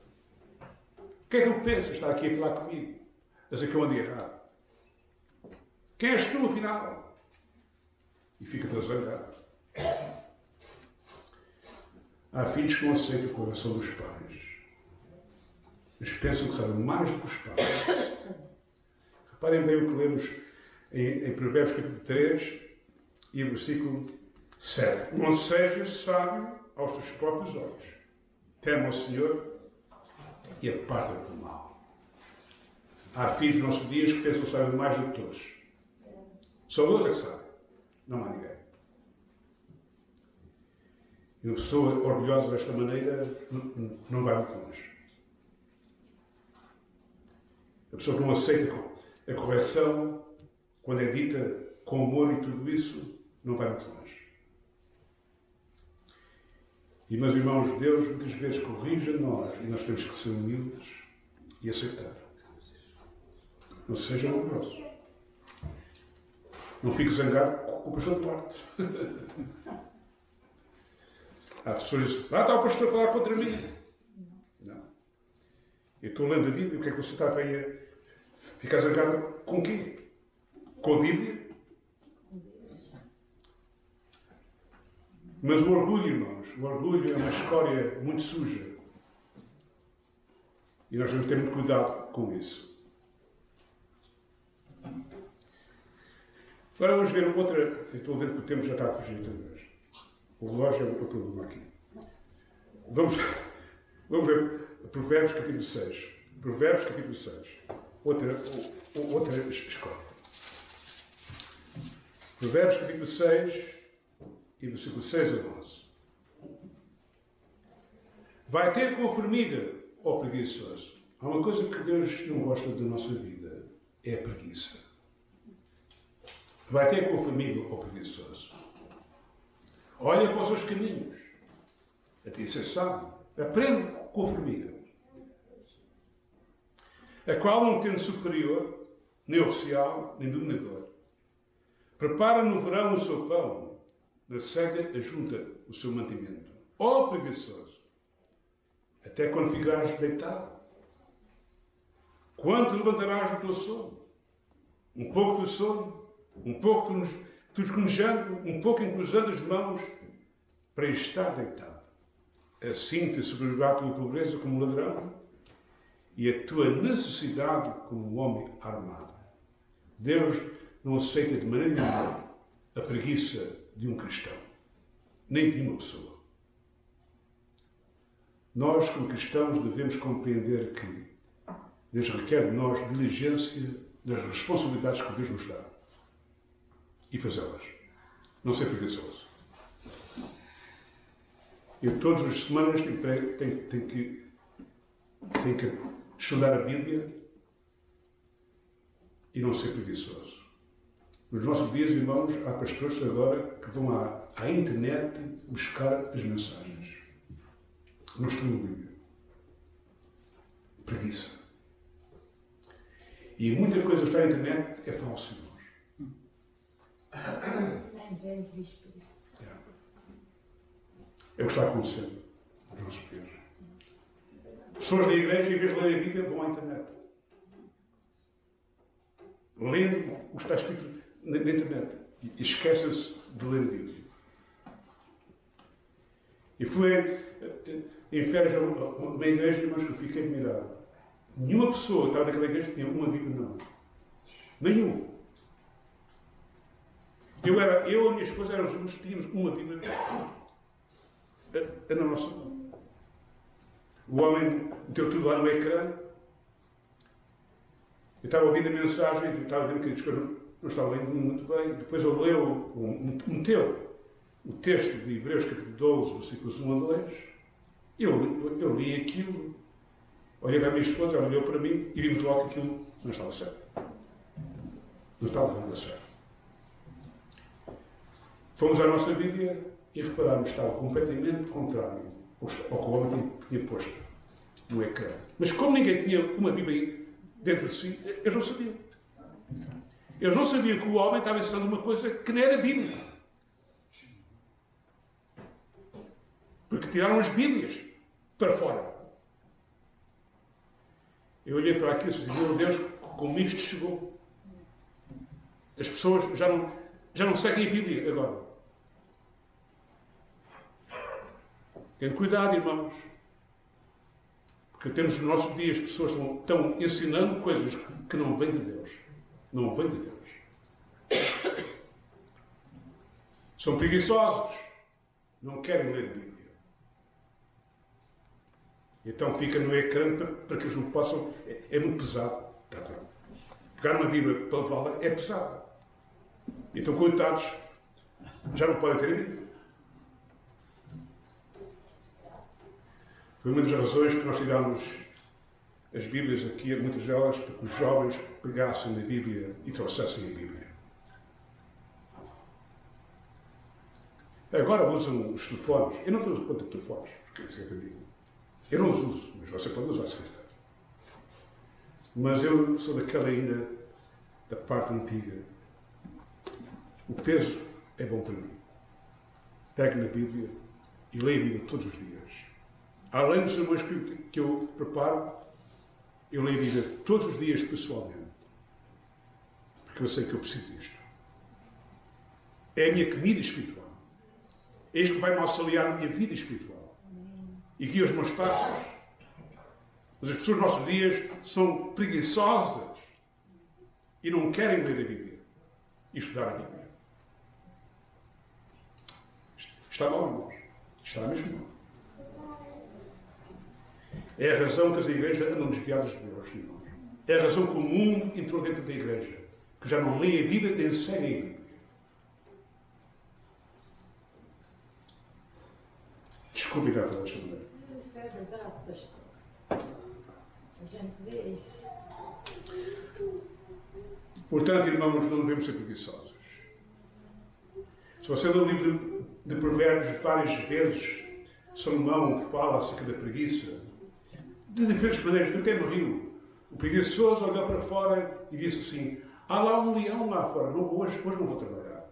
O que é que tu pensas? Está aqui a falar comigo. Estás aqui onde errado. Quem és tu, afinal? E fica-te zangado. Há filhos que não aceitam a correção dos pais. Eles pensam que sabem mais do que os pais. Reparem bem o que lemos em Provérbios capítulo 3 e versículo 7. Não sejas sábio aos teus próprios olhos. Teme ao Senhor e aparta-te do mal. Há filhos nos nossos dias que pensam que sabem mais do que todos. Só Deus é que sabe. Não há ninguém. E uma pessoa orgulhosa desta maneira não vai muito longe. A pessoa que não aceita a correção, quando é dita com amor e tudo isso, não vai muito longe. E, meus irmãos, Deus muitas vezes corrige a nós e nós temos que ser humildes e aceitar. Não sejam orgulhosos. Não fique zangado com o pastor de parte. Há pessoas que dizem, está o pastor a falar contra mim. Não. Eu estou lendo a Bíblia, o que é que você está a ficar zangado com quem? Com a Bíblia? Mas o orgulho, irmãos, o orgulho é uma escória muito suja. E nós devemos ter muito cuidado com isso. Agora vamos ver outra. Eu estou a ver que o tempo já está a fugir outra vez. O relógio é o problema aqui. Vamos ver Provérbios capítulo 6. Provérbios capítulo 6. Outra escola. Provérbios capítulo 6 e versículo 6 a 11. Vai ter com a formiga, ó preguiçoso. Há uma coisa que Deus não gosta da nossa vida. É a preguiça. Vai ter com a formiga, ó preguiçoso. Olha para os seus caminhos. A ti ser sábio. Aprende com a formiga. A qual não tendo superior, nem oficial, nem dominador. Prepara no verão o seu pão, na cega ajunta o seu mantimento. Ó preguiçoso, até quando ficarás deitado? Quando te levantarás do teu sono? Um pouco de sono, um pouco tu esconejando, um pouco encruzando as mãos para estar deitado. Assim te sobreviverá a tua pobreza como ladrão e a tua necessidade como um homem armado. Deus não aceita de maneira nenhuma a preguiça de um cristão, nem de uma pessoa. Nós, como cristãos, devemos compreender que Deus requer de nós diligência das responsabilidades que Deus nos dá e fazê-las. Não ser preguiçoso. Eu todas as semanas tenho que estudar a Bíblia e não ser preguiçoso. Nos nossos dias, irmãos, há pastores agora que vão à internet buscar as mensagens. Não estudam a Bíblia. Preguiça. E muita coisa que está na internet é falso, irmãos. Vento do Espírito. É o que está acontecendo nos nossos dias. Pessoas da igreja, em vez de lerem a Bíblia, vão à internet. Lendo o que está escrito na internet. E esquecem-se de ler a Bíblia. E fui em férias a uma igreja, mas eu fiquei admirado. Nenhuma pessoa que estava naquela igreja tinha uma Bíblia, não. Nenhum. Eu e a minha esposa éramos os que tínhamos uma Bíblia na nossa mão. O homem meteu tudo lá no ecrã. Eu estava ouvindo a mensagem, eu estava vendo que as coisas não estavam lendo muito bem. Depois ele leu, meteu o texto de Hebreus capítulo 12, versículos 1 a 2. Eu li aquilo, olhei para a minha esposa, ela olhou para mim e vimos logo que aquilo não estava certo. Não estava nada certo. Fomos à nossa Bíblia e reparámos que estava completamente contrário ao que o homem tinha posto no ecrã. Mas como ninguém tinha uma Bíblia dentro de si, eles não sabiam. Eles não sabiam que o homem estava ensinando uma coisa que não era Bíblia. Porque tiraram as Bíblias para fora. Eu olhei para aquilo e disse, meu Deus, como isto chegou. As pessoas já não seguem a Bíblia agora. Tenham cuidado, irmãos. Porque temos nos nossos dias pessoas que estão ensinando coisas que não vêm de Deus. Não vêm de Deus. São preguiçosos. Não querem ler a Bíblia. Então fica no ecrã para que eles não possam. É muito pesado. Pegar uma Bíblia para levá-la é pesado. Então, coitados, já não podem ter a Bíblia. Foi uma das razões que nós tirámos as Bíblias aqui, muitas delas, para que os jovens pegassem a Bíblia e trouxessem a Bíblia. Agora usam os telefones. Eu não estou contra telefones, porque isso é que eu digo. Eu não os uso, mas você pode usar se quiser. Mas eu sou daquela ainda, da parte antiga. O peso é bom para mim. Pego na Bíblia e leio a Bíblia todos os dias. Além dos sermões que eu preparo, eu leio a Bíblia todos os dias pessoalmente. Porque eu sei que eu preciso disto. É a minha comida espiritual. É isto que vai me auxiliar na minha vida espiritual. E guia os meus passos. Mas as pessoas nos nossos dias são preguiçosas e não querem ler a Bíblia e estudar a Bíblia. Está mal, irmãos. Está mesmo mal. É a razão que as igrejas andam desviadas de Deus, irmãos. É a razão que o mundo entrou dentro da igreja, que já não lê a Bíblia nem segue a Bíblia. Desculpe estar a falar desta maneira. Isso é verdade, pastor. A gente vê isso. Portanto, irmãos, não devemos ser preguiçosos. Se você lê o livro de Provérbios várias vezes, Salomão fala acerca da preguiça, de diferentes maneiras. Eu até me rio. O preguiçoso olhou para fora e disse assim, há lá um leão lá fora, hoje não vou trabalhar.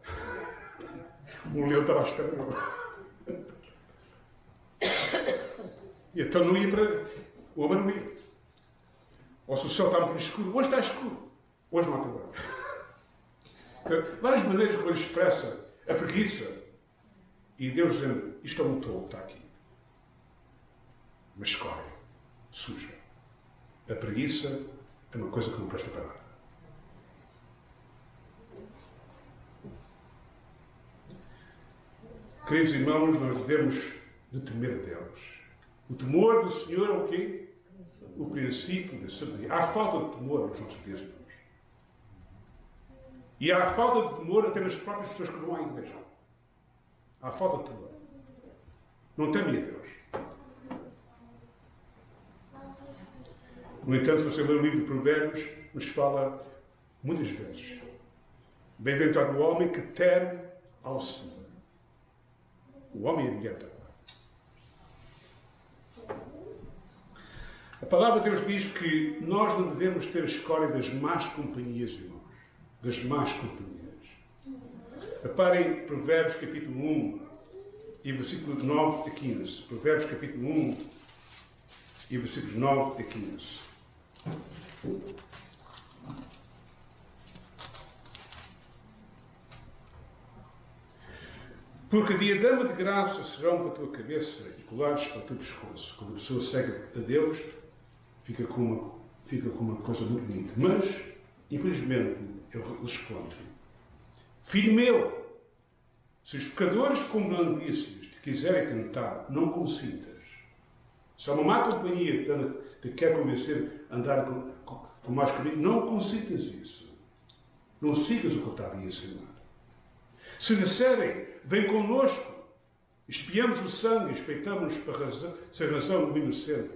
Um leão estava à espera de mim. E então não ia para... O homem não ia. Ou se o céu está muito escuro, hoje está escuro. Hoje não há trabalho. Várias maneiras como ele expressa a preguiça. E Deus dizendo, isto é um tolo, está aqui. Uma escória, suja. A preguiça é uma coisa que não presta para nada. Queridos irmãos, nós devemos de temer a Deus. O temor do Senhor é o quê? O princípio da sabedoria. Há falta de temor nos nossos dias, irmãos. E há falta de temor até nas próprias pessoas que vão à igreja. Há falta de temor. Não temem a Deus. No entanto, se você ler o livro de Provérbios, nos fala muitas vezes. Bem-aventurado o homem que teme ao Senhor. O homem e a mulher também. A palavra de Deus diz que nós não devemos ter a escória das más companhias, irmãos. Das más companhias. Reparem Provérbios capítulo 1 e versículos 9 a 15. Provérbios capítulo 1 e versículos 9 a 15. Porque diadema de graça serão para a tua cabeça e colares para o teu pescoço. Quando a pessoa segue a Deus, fica com uma coisa muito bonita. Mas, infelizmente, ele responde: Filho meu, se os pecadores com glandices te quiserem tentar, não consintas. Se há uma má companhia que te quer convencer a andar com mais caminho, não consintas isso. Não sigas o que ele está a ensinar. Se disserem, vem connosco, espiamos o sangue, espeitamos-nos para ser razão do inocente.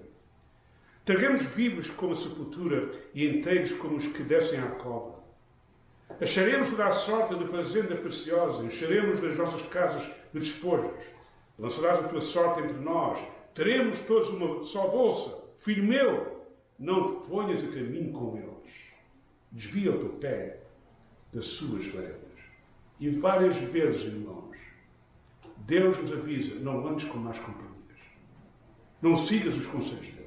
Tragamos vivos como a sepultura e inteiros como os que descem à cova. Acharemos toda a sorte de fazenda preciosa, encheremos das nossas casas de despojos. Lançarás a tua sorte entre nós, teremos todos uma só bolsa. Filho meu, não te ponhas a caminho com eles. Desvia o teu pé das suas veredas. E várias vezes, irmãos, Deus nos avisa, não andes com más companhias. Não sigas os conselhos deles.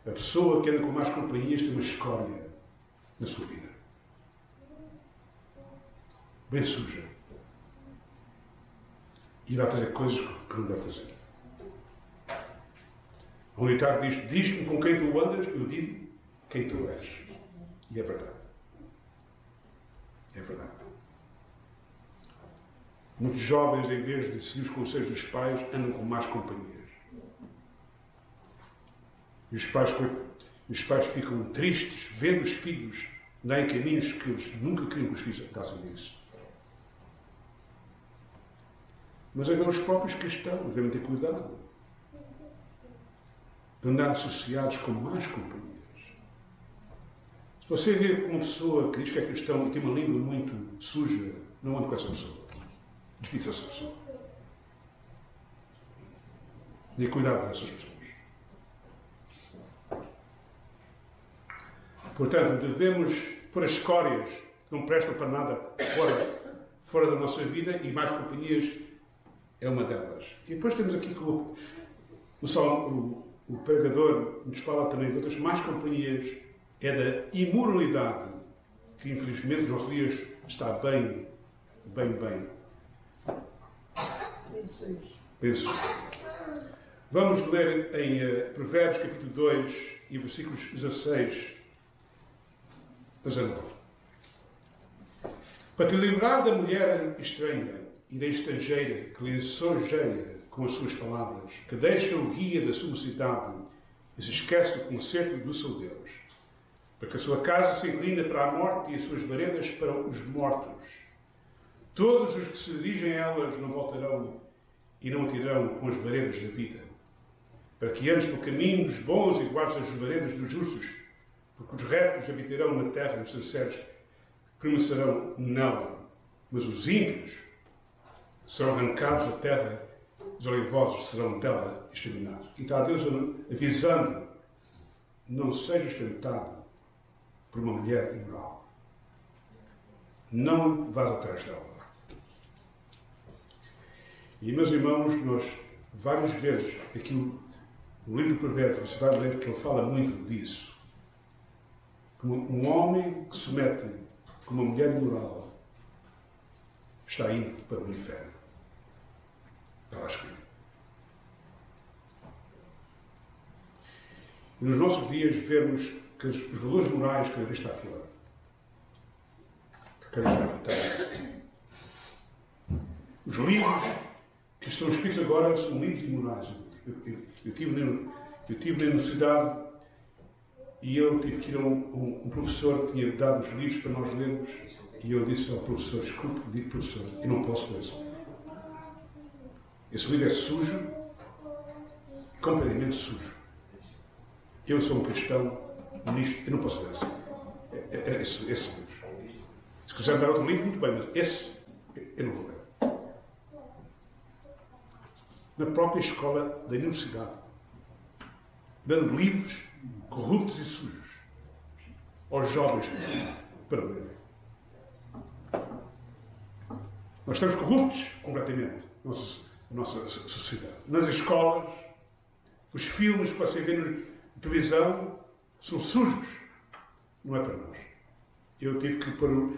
A pessoa que anda com más companhias tem uma escória na sua vida. Bem suja. E vai fazer coisas que não deve fazer. Um ditado diz, diz-me com quem tu andas, eu digo quem tu és. E é verdade. É verdade. Muitos jovens, em vez de seguir os conselhos dos pais, andam com más companhias. E os pais ficam tristes vendo os filhos andarem em caminhos que eles nunca queriam que os filhos andassem nisso. Mas ainda os próprios cristãos devem ter cuidado de andar associados com más companhias. Se você vê uma pessoa que diz que é cristão e tem uma língua muito suja, não ande com essa pessoa. Difícil essa pessoa. Dê cuidado dessas pessoas. Portanto, devemos pôr as escórias que não prestam para nada fora da nossa vida, e mais companhias é uma delas. E depois temos aqui que o pregador nos fala também de outras más companhias, é da imoralidade, que infelizmente nos nossos dias está bem. Penso. Vamos ler em Provérbios capítulo 2 e versículos 16 a 19. Para te livrar da mulher estranha e da estrangeira que lhe lisonjeia com as suas palavras, que deixa o guia da sua mocidade e se esquece do concerto do seu Deus, para que a sua casa se incline para a morte e as suas veredas para os mortos. Todos os que se dirigem a elas não voltarão e não atirarão com as veredas da vida, para que andes pelo caminho dos bons e guardes as veredas dos justos, porque os retos habitarão na terra e os sinceros permanecerão nela, mas os ímpios serão arrancados da terra, os olivosos serão dela exterminados. E está Deus avisando, não sejas tentado por uma mulher imoral. Não vás atrás dela. E, meus irmãos, nós várias vezes, aqui no livro de Provérbios, você vai ler que ele fala muito disso. Um homem que se mete com uma mulher imoral está indo para o inferno. Está lá escrito. E nos nossos dias vemos que os valores morais cada vez está pior. Cada vez está pior. Os livros que estão escritos agora são livros imorais. Eu tive na universidade e eu tive que ir a um professor que tinha dado os livros para nós lermos, e eu disse ao professor, desculpe, digo professor, eu não posso ler esse livro. Esse livro é sujo, completamente sujo. Eu sou um cristão, nisto, eu não posso ler esse livro. Se quiser dar outro livro, muito bem, mas esse eu não vou ler. Na própria escola da universidade, dando livros corruptos e sujos aos jovens para ler. Nós estamos corruptos completamente, a nossa sociedade. Nas escolas, os filmes que você vê na televisão são sujos. Não é para nós. Eu tive que pôr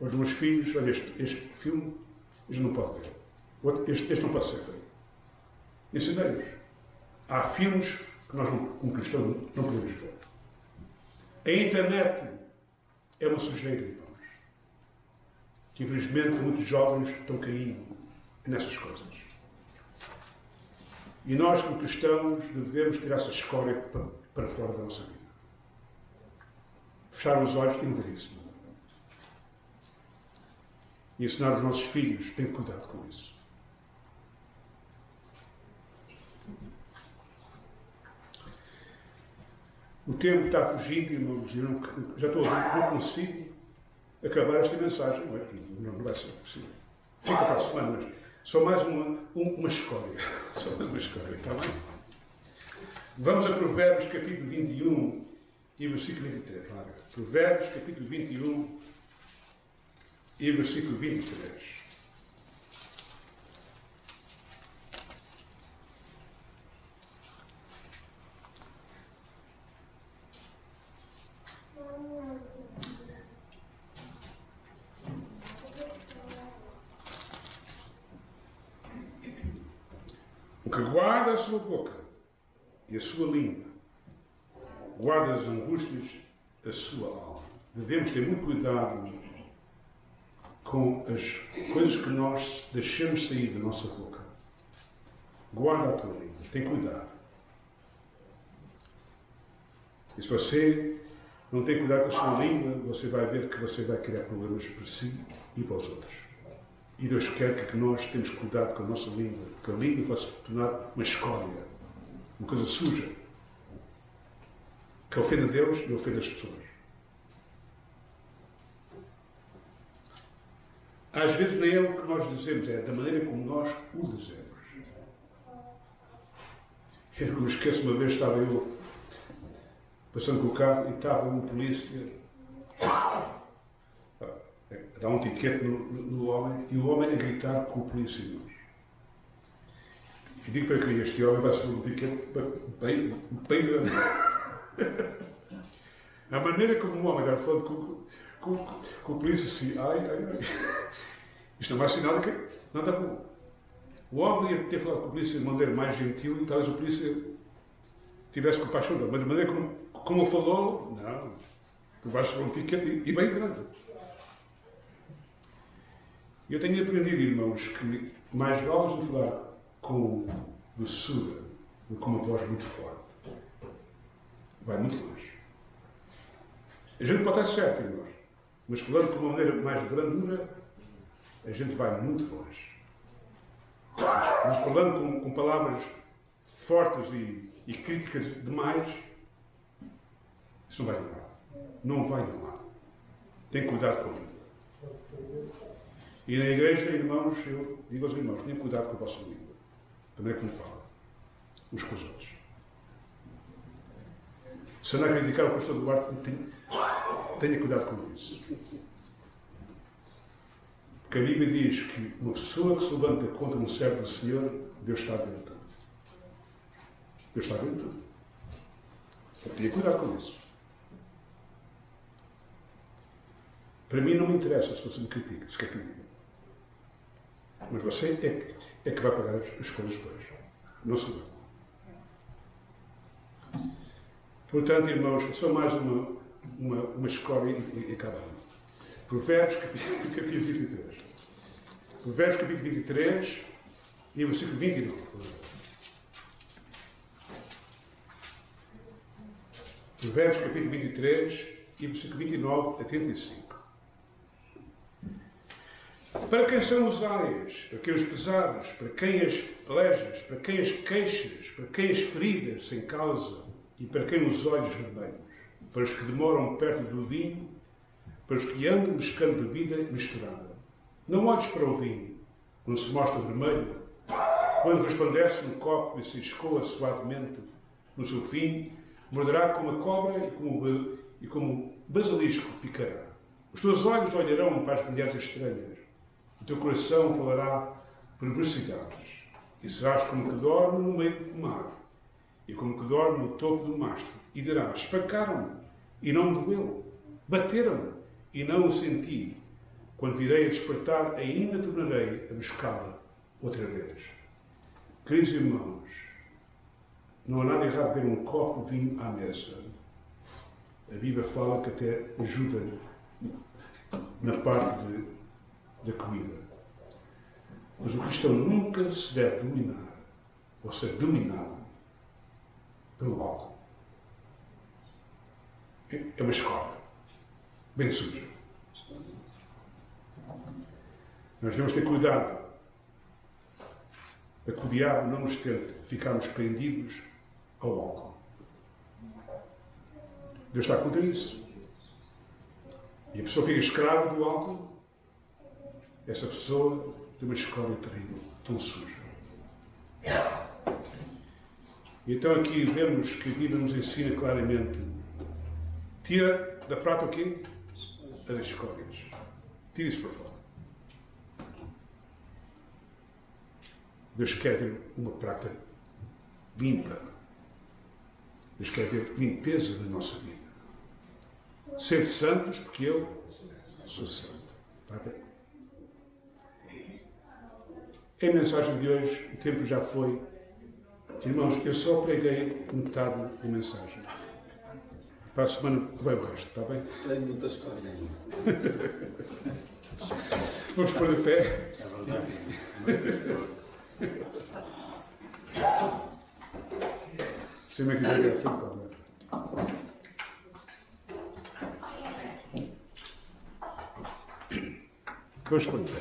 aos meus filhos, olha, este filme, este não pode ver. Este não pode ser feito. Ensinei-os. Há filmes que nós, como cristãos, não podemos ver. A internet é uma sujeira, irmãos. Que infelizmente muitos jovens estão caindo nessas coisas. E nós, como cristãos, devemos tirar essa escória para fora da nossa vida. Fechar os olhos e não ver isso. E ensinar os nossos filhos, tenham cuidado com isso. O tempo está fugindo, irmãos, e já estou a ver que não consigo acabar esta mensagem. Não vai ser possível. Fica para a semana, mas só mais uma escória. Só mais uma escória, está bem? Vamos a Provérbios capítulo 21 e versículo 23. Provérbios capítulo 21 e versículo 23. O que guarda a sua boca e a sua língua, guarda as angústias da sua alma. Devemos ter muito cuidado com as coisas que nós deixamos sair da nossa boca. Guarda a tua língua, tem cuidado. E se você não tem cuidado com a sua língua, você vai ver que você vai criar problemas para si e para os outros. E Deus quer que nós tenhamos cuidado com a nossa língua, porque a língua pode se tornar uma escória, uma coisa suja, que ofende a Deus e ofende as pessoas. Às vezes nem é o que nós dizemos, é da maneira como nós o dizemos. Eu não me esqueço, uma vez estava eu passando com o carro e estava um polícia a dar um tiquete no homem e o homem a gritar com o polícia. E digo para que este homem vai ser um tiquete bem grande. A maneira como o homem estava falando com o polícia assim, ai. Isto não vai ser nada bom. O homem ia ter falado com o polícia de maneira mais gentil e talvez o polícia tivesse compaixão dele. Mas de maneira como falou, não. Tu vais falar um tiquete e bem grande. Eu tenho aprendido, irmãos, que mais vale de falar com doçura do que com uma voz muito forte. Vai muito longe. A gente pode estar certo, irmãos, mas falando de uma maneira mais brandura, a gente vai muito longe. Mas falando com palavras fortes e críticas demais, isso não vai dar. Não vai dar. Tem cuidado com isso. E na igreja, irmãos, eu digo aos irmãos, tenham cuidado com a vossa língua. Também é como fala. Uns com os outros. Se andar a criticar o pastor Duarte, tenha cuidado com isso. Porque a Bíblia diz que uma pessoa que se levanta contra um servo do Senhor, Deus está vendo tudo. Deus está vendo tudo. Então, tenha cuidado com isso. Para mim não me interessa se você me critica, se quer que me diga. Mas você é que vai pagar as coisas depois. Não sou eu. Portanto, irmãos, só mais uma escória e acabamos. Provérbios capítulo 23. Provérbios capítulo 23 e versículo 29. Provérbios capítulo 23 e versículo 29 a 35. Para quem são os ais, para quem os pesados, para quem as pelejas, para quem as queixas, para quem as feridas sem causa e para quem os olhos vermelhos, para os que demoram perto do vinho, para os que andam buscando bebida misturada. Não olhes para o vinho, quando se mostra vermelho, quando resplandece no copo e se escoa suavemente no seu fim, morderá como a cobra e como basilisco picará. Os teus olhos olharão para as mulheres estranhas, O teu coração falará perversidades, e serás como que dorme no meio do mar, e como que dorme no topo do mastro, e dirás: espancaram-me, e não me doeu, bateram-me, e não o senti. Quando virei a despertar, ainda tornarei a buscá-la outra vez. Queridos irmãos, não há nada errado beber um copo de vinho à mesa. A Bíblia fala que até ajuda na parte da comida. Mas o cristão nunca se deve dominar ou ser dominado pelo álcool. É uma escola bem suja. Nós devemos ter cuidado para que o diabo não nos tente ficarmos prendidos ao álcool. Deus está contra isso. E a pessoa fica escrava do álcool. Essa pessoa tem uma escola terrível, tão suja. E então aqui vemos que a Bíblia nos ensina claramente: tira da prata o quê? As escórias. Tira isso para fora. Deus quer ver uma prata limpa. Deus quer ver limpeza na nossa vida. Ser santos, porque eu sou santo. Está bem? É a mensagem de hoje, o tempo já foi. Irmãos, eu só preguei metade da mensagem. Para a semana vai o resto, está bem? Tem muita história ainda. Vamos pôr de pé. É verdade. Se me quiser ir à frente, pode. Vamos pôr de pé.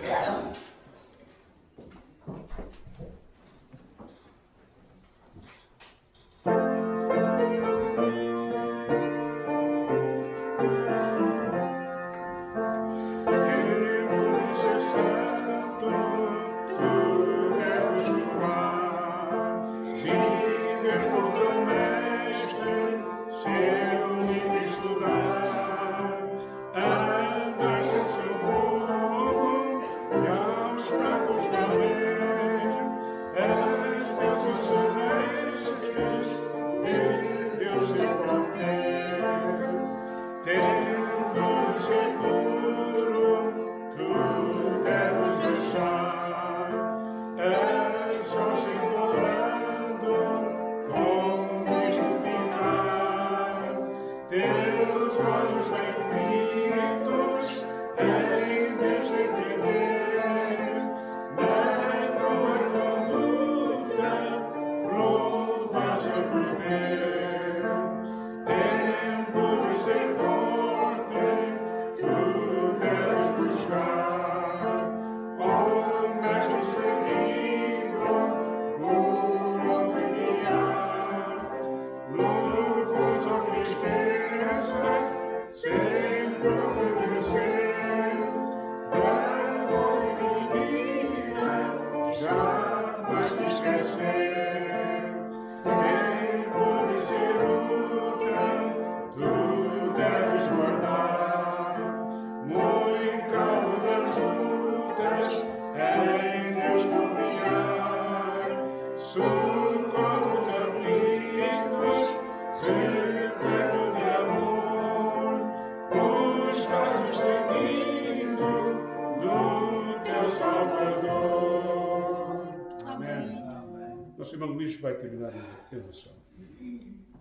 Nosso irmão Luís vai terminar a oração.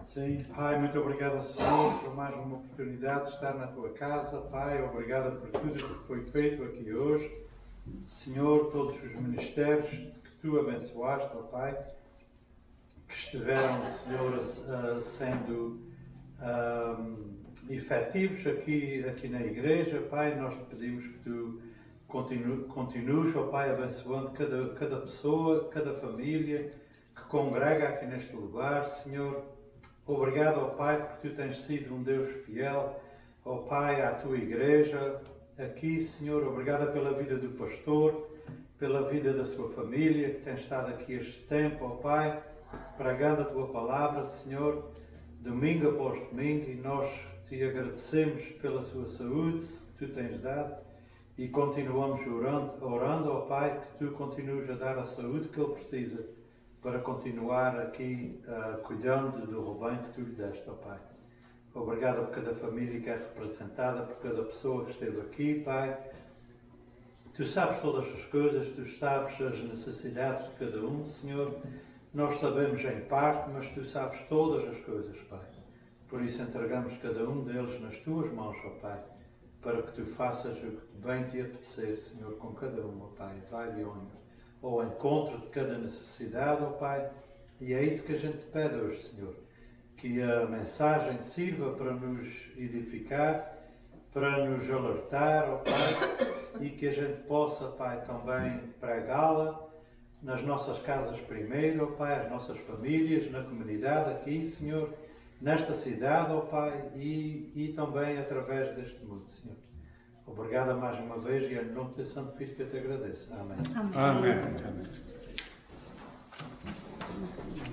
Sim, Pai, muito obrigado, Senhor, por mais uma oportunidade de estar na tua casa. Pai, obrigado por tudo que foi feito aqui hoje. Senhor, todos os ministérios que tu abençoaste, ó Pai, que estiveram, Senhor, sendo efetivos aqui na igreja. Pai, nós te pedimos que tu continues, ó Pai, abençoando cada pessoa, cada família que congrega aqui neste lugar, Senhor. Obrigado, ó Pai, porque tu tens sido um Deus fiel, ó Pai, à tua igreja aqui, Senhor. Obrigado pela vida do pastor, pela vida da sua família, que tem estado aqui este tempo, ó Pai, pregando a tua palavra, Senhor, domingo após domingo, e nós te agradecemos pela sua saúde que tu tens dado E continuamos orando ao Pai, que Tu continues a dar a saúde que Ele precisa para continuar aqui cuidando do rebanho que Tu lhe deste, ó Pai. Obrigado por cada família que é representada, por cada pessoa que esteve aqui, Pai. Tu sabes todas as coisas, Tu sabes as necessidades de cada um, Senhor. Nós sabemos em parte, mas Tu sabes todas as coisas, Pai. Por isso entregamos cada um deles nas Tuas mãos, ó Pai, para que Tu faças o que bem Te apetecer, Senhor, com cada um, ó Pai. Vai-lhe ao encontro de cada necessidade, ó Pai. E é isso que a gente pede hoje, Senhor. Que a mensagem sirva para nos edificar, para nos alertar, ó Pai, e que a gente possa, Pai, também pregá-la nas nossas casas primeiro, ó Pai, as nossas famílias, na comunidade aqui, Senhor, nesta cidade, ó Pai, e também através deste mundo, Senhor. Obrigado mais uma vez e em nome do Teu Santo Filho que eu Te agradeço. Amém. Amém. Amém. Senhor,